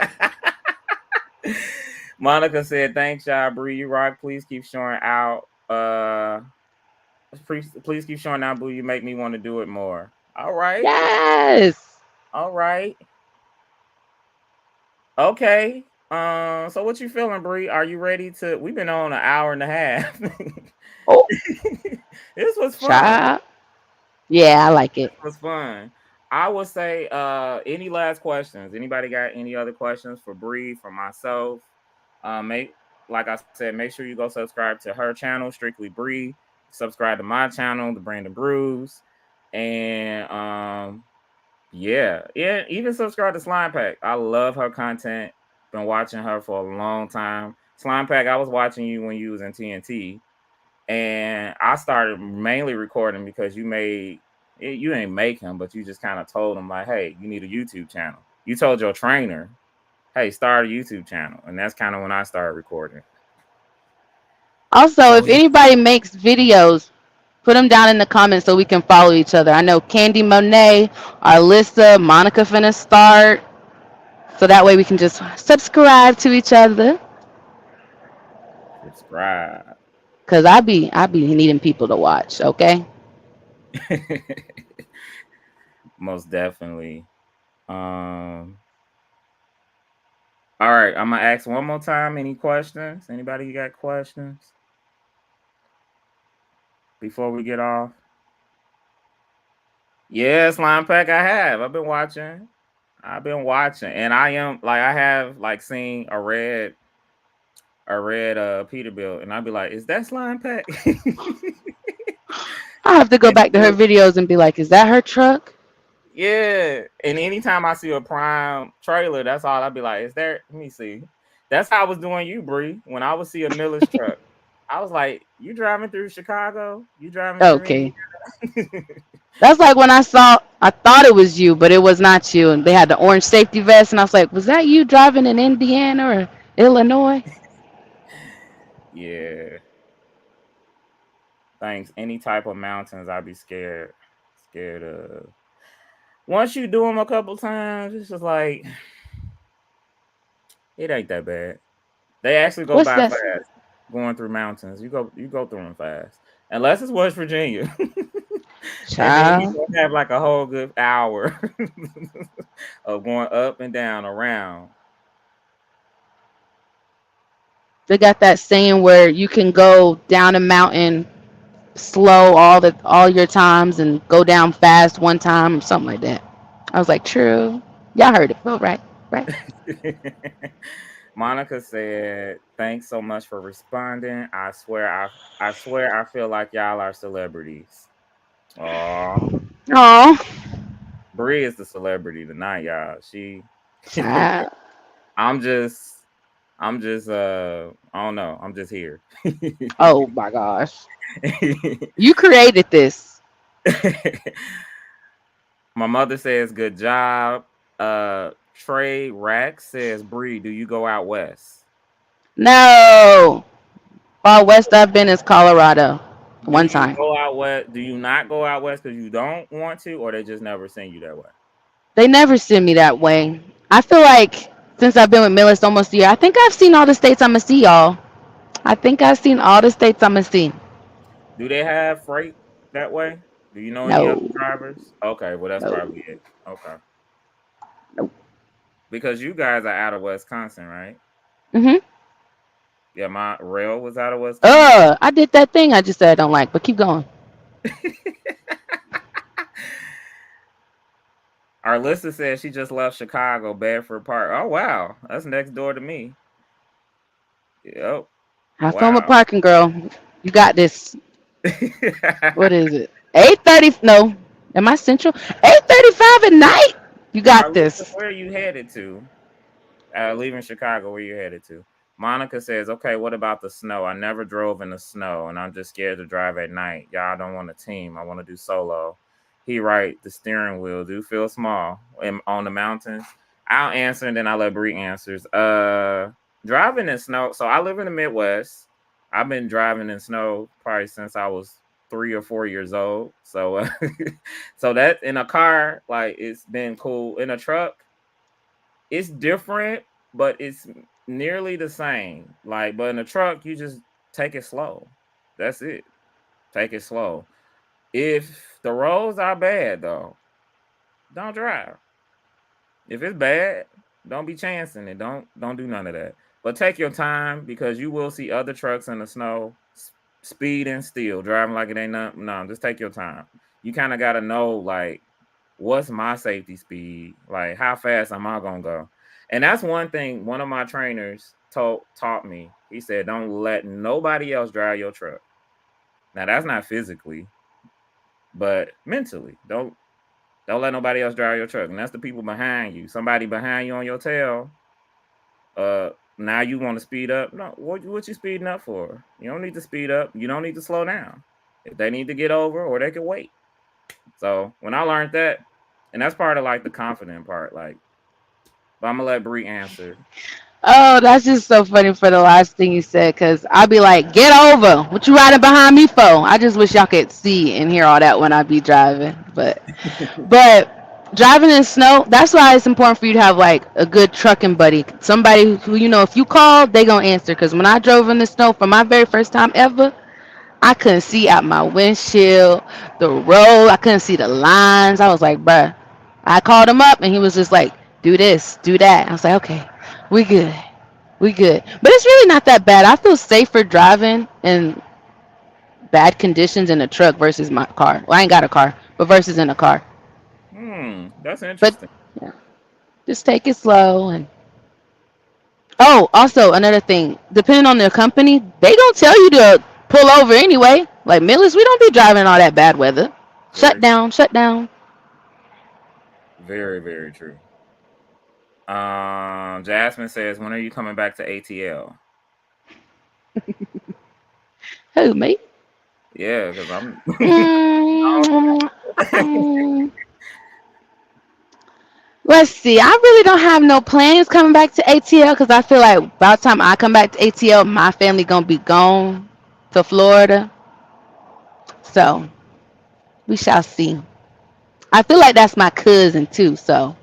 Monica said, "Thanks, y'all. Bree, you rock. Please keep showing out. Please keep showing out, Boo. You make me want to do it more. All right, Yes. all right, okay. So what you feeling, Bree? Are you ready to? We've been on an hour and a half. Oh, This was fun. child. Yeah, I like it. This was fun. I would say, any last questions? Anybody got any other questions for Bree, for myself? Make like I said, make sure you go subscribe to her channel, Strictly Bree. Subscribe to my channel, The Brandon Brews, and yeah, even subscribe to Slime Pack. I love her content. Been watching her for a long time. Slime Pack, I was watching you when you was in TNT, and I started mainly recording because you ain't make him, but you just kind of told him like, hey, you need a YouTube channel. You told your trainer, hey, start a YouTube channel, and that's kind of when I started recording. Also, So if anybody makes videos, put them down in the comments so we can follow each other. I know Candy Monet, Alyssa, Monica finna start. So that way we can just subscribe to each other. subscribe. Cause I be needing people to watch, okay? Most definitely. Um, all right, I'm gonna ask one more time. Any questions? Anybody got questions before we get off? Yes, Line Pack, I have. I've been watching. I've been watching, and I am like I have like seen a red Peterbilt, and I'd be like, "Is that Slime Pack?" I have to go And back to her videos and be like, is that her truck? yeah, and anytime I see a Prime trailer, that's all I'd be like, "Is there?" Let me see. That's how I was doing you, Bree. When I would see a Millis truck, I was like, "You driving through Chicago? You driving through Okay. Indiana?" That's like when I thought it was you, but it was not you. And they had the orange safety vest. And I was like, was that you driving in Indiana or Illinois? Yeah, thanks. Any type of mountains, I'd be scared of. Once you do them a couple times, it's just like it ain't that bad. They actually go What's by that? fast going through mountains. You go through them fast, unless it's West Virginia, and then you Child. gonna have like a whole good hour of going up and down around. They got that saying where you can go down a mountain slow all your times and go down fast one time, something like that. I was like, true. Y'all heard it. Oh, right, right. Monica said, "Thanks so much for responding. I swear, I feel like y'all are celebrities." Aw. Oh, Bree is the celebrity tonight, y'all. child. I'm just, I don't know. I'm just here. Oh my gosh. You created this. My mother says, "Good job." Trey Rack says, "Bree, do you go out west? No. Far west I've been is Colorado. Do One you time. go out west? Do you not go out west because you don't want to, or they just never send you that way?" They never send me that way. I feel like since I've been with Millis almost a year, I think I've seen all the states I'ma see, y'all. I think I've seen all the states I'ma see. Do they have freight that way? Do you know any other No. drivers? Okay, well that's No. probably it. Okay, Nope. because you guys are out of Wisconsin, right? Mhm. Yeah, my rail was out of Wisconsin. I did that thing I just said I don't like, but keep going. Our listener says she just left Chicago, Bedford Park. Oh wow, that's next door to me. Yep. Have fun with Wow. parking, girl. You got this. What is it? 8:30? No. Am I central? 8:35 at night? You got Arlissa, this. where are you headed to? Leaving Chicago, where you headed to? Monica says, "Okay, what about the snow? I never drove in the snow, and I'm just scared to drive at night. Y'all don't want a team. I want to do solo." He right, the steering wheel do feel small on the mountains. I'll answer, and then I'll let Bree answers. Driving in snow. So I live in the Midwest. I've been driving in snow probably since I was 3 or 4 years old. So, so that in a car, like it's been cool. In a truck, it's different, but it's nearly the same. Like, but in a truck, you just take it slow. That's it. Take it slow. If the roads are bad though, don't drive. If it's bad, don't be chancing it. Don't do none of that. But take your time because you will see other trucks in the snow speeding still, driving like it ain't nothing. No, just take your time. You kind of got to know like what's my safety speed? Like how fast am I gonna go? And that's one thing one of my trainers taught me. He said, "Don't let nobody else drive your truck." Now that's not physically, but mentally. Don't let nobody else drive your truck. And that's the people behind you. Somebody behind you on your tail. Now you want to speed up? No, what you speeding up for? You don't need to speed up. You don't need to slow down. If they need to get over, or they can wait. So when I learned that, and that's part of like the confident part, like. But I'm gonna let Bree answer. Oh, that's just so funny for the last thing you said, because I'll be like, get over. What you riding behind me for? I just wish y'all could see and hear all that when I be driving. But driving in snow, that's why it's important for you to have like a good trucking buddy. Somebody who, you know, if you call, they gonna answer. Because when I drove in the snow for my very first time ever, I couldn't see out my windshield, the road. I couldn't see the lines. I was like, bruh. I called him up and he was just like, do this, do that. I was like, okay, we good. We good. But it's really not that bad. I feel safer driving in bad conditions in a truck versus my car. Well, I ain't got a car, but versus in a car. That's But interesting. yeah, just take it slow. And oh, also another thing, depending on their company, they gonna tell you to pull over anyway. Like Millis, we don't be driving all that bad weather. Shut Very, down, shut down. very, very true. Jasmine says, "When are you coming back to ATL?" Who me? Yeah, because I'm. Mm, mm, let's see. I really don't have no plans coming back to ATL because I feel like by the time I come back to ATL, my family gonna be gone to Florida. So we shall see. I feel like that's my cousin too. So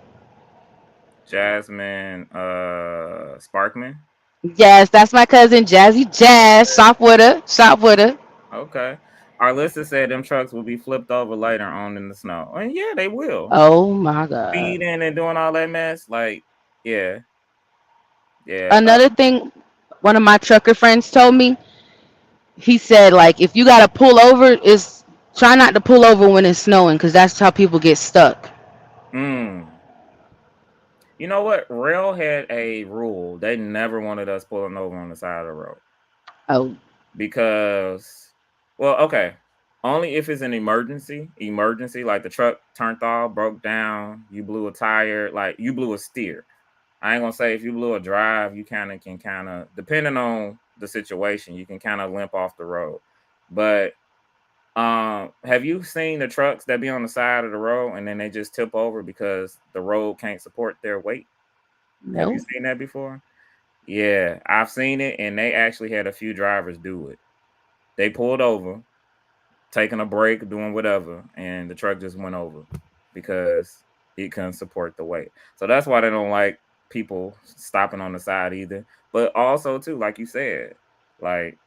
Jasmine, Sparkman. yes, that's my cousin Jazzy Jazz. Shop with her. Shop with her. Okay. Our lister said them trucks will be flipped over later on in the snow, and yeah, they will. Oh my god. Speeding and doing all that mess, like, yeah, yeah. Another thing, one of my trucker friends told me. He said like if you gotta pull over, is try not to pull over when it's snowing because that's how people get stuck. Mm. You know what? Rail had a rule. They never wanted us pulling over on the side of the road Oh because, well, okay, only if it's an emergency, like the truck turned off, broke down, you blew a tire, like you blew a steer. I ain't gonna say if you blew a drive, you can depending on the situation, you can kind of limp off the road. But have you seen the trucks that be on the side of the road and then they just tip over because the road can't support their weight? Have you no. seen that before? Yeah, I've seen it, and they actually had a few drivers do it. They pulled over, taking a break, doing whatever, and the truck just went over because it couldn't support the weight. So that's why they don't like people stopping on the side either. But also too, like you said, like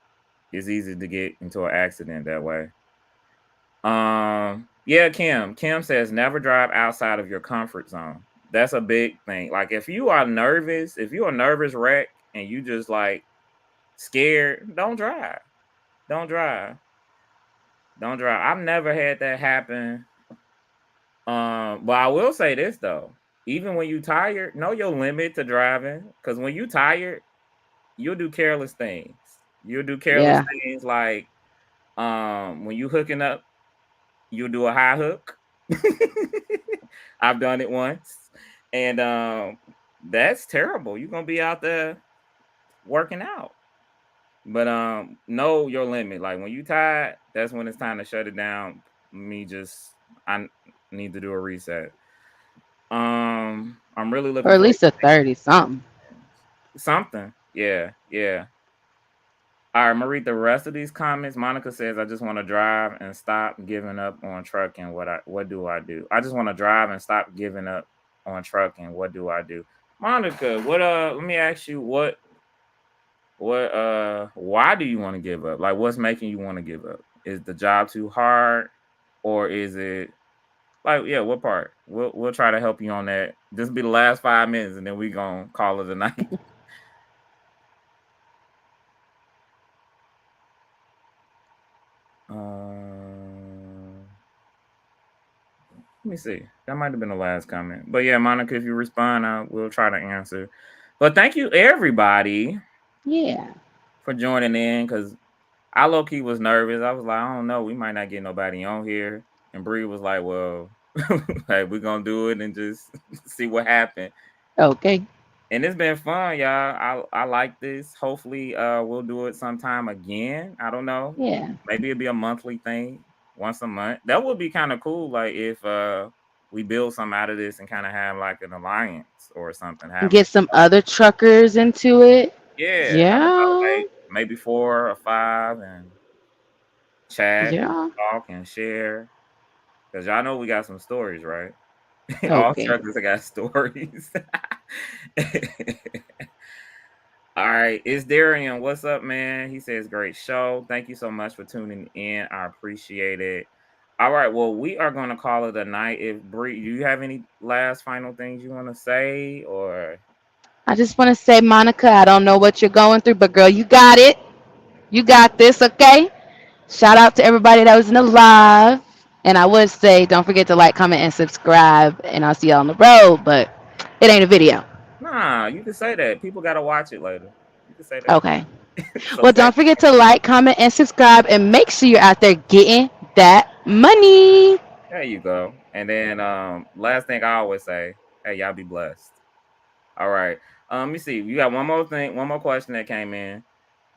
it's easy to get into an accident that way. Yeah, Kim. Kim says never drive outside of your comfort zone. That's a big thing. Like if you are nervous, if you're a nervous wreck and you just like scared, don't drive. Don't drive. Don't drive. I've never had that happen. But I will say this though. Even when you tired, know your limit to driving. Cause when you tired, you'll do careless things. You'll do careless Yeah. things like when you hooking up, you'll do a high hook. I've done it once. And that's terrible. You're gonna be out there working out. But know your limit. Like when you tired, that's when it's time to shut it down. I need to do a reset. I'm really Or looking at forward least a to 30 something. something. Yeah, yeah. All right, I'm gonna read the rest of these comments. Monica says, "I just want to drive and stop giving up on trucking. What do I do? I just want to drive and stop giving up on trucking. What do I do?" Monica, what let me ask you why do you want to give up? Like what's making you want to give up? Is the job too hard or is it like yeah, what part? We'll try to help you on that. This will be the last 5 minutes and then we gonna call it a night. Let me see. That might have been the last comment. But yeah, Monica, if you respond, we'll try to answer. But thank you everybody Yeah. for joining in because I low key was nervous. I was like, I don't know, we might not get nobody on here. And Bree was like, well, hey, we're gonna do it and just see what happened. Okay. And it's been fun, y'all. I like this. Hopefully, we'll do it sometime again. I don't know. Yeah. Maybe it'll be a monthly thing, once a month. That would be kind of cool. Like if we build something out of this and kind of have like an alliance or something. And Have get some other truckers into it. yeah, I don't know, Yeah. maybe 4 or 5 and chat and Yeah. talk and share. Cause y'all know we got some stories, right? All Okay. truckers got stories. All right, it's Darian. What's up, man? He says, "Great show. Thank you so much for tuning in. I appreciate it." All right, well, we are going to call it a night. If Bree, do you have any last final things you want to say, or I just want to say, Monica, I don't know what you're going through, but girl, you got it. You got this, okay? Shout out to everybody that was in the live. And I would say, don't forget to like, comment, and subscribe. And I'll see you on the road, but it ain't a video. nah? You can say that. People got to watch it later. You can say that. Okay. So Well, say don't forget to like, comment, and subscribe. And make sure you're out there getting that money. there you go. And then last thing I always say, hey, y'all be blessed. All right. Let me see. You got one more thing, one more question that came in.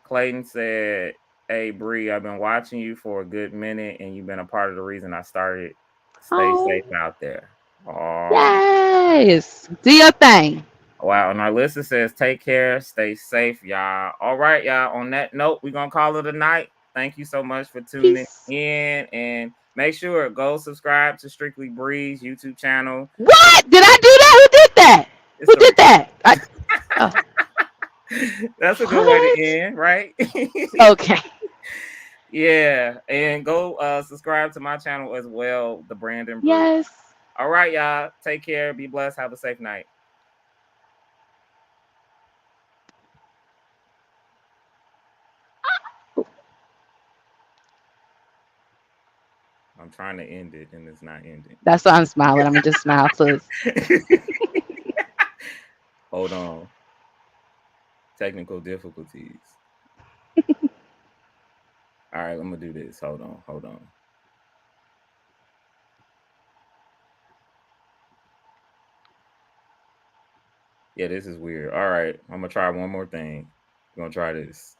Clayton said, "Hey Bree, I've been watching you for a good minute, and you've been a part of the reason I started. Stay Oh, safe out there." Oh, yes. Do your thing. wow. And our listener says, "Take care, stay safe, y'all." All right, y'all. On that note, we're gonna call it a night. Thank you so much for tuning Peace. in, and make sure go subscribe to Strictly Breeze YouTube channel. What? Did I do that? Who did that? It's Who the did that? Oh, That's a good way to what? end, right? Okay. Yeah, and go subscribe to my channel as well, The Brandon Brew. Yes. All right, y'all. Take care. Be blessed. Have a safe night. I'm trying to end it and it's not ending. That's why I'm smiling. I'm gonna just smile too. Hold on. Technical difficulties. All right, I'm gonna do this. Hold on. Hold on. Yeah, this is weird. All right, I'm gonna try one more thing. I'm gonna try this.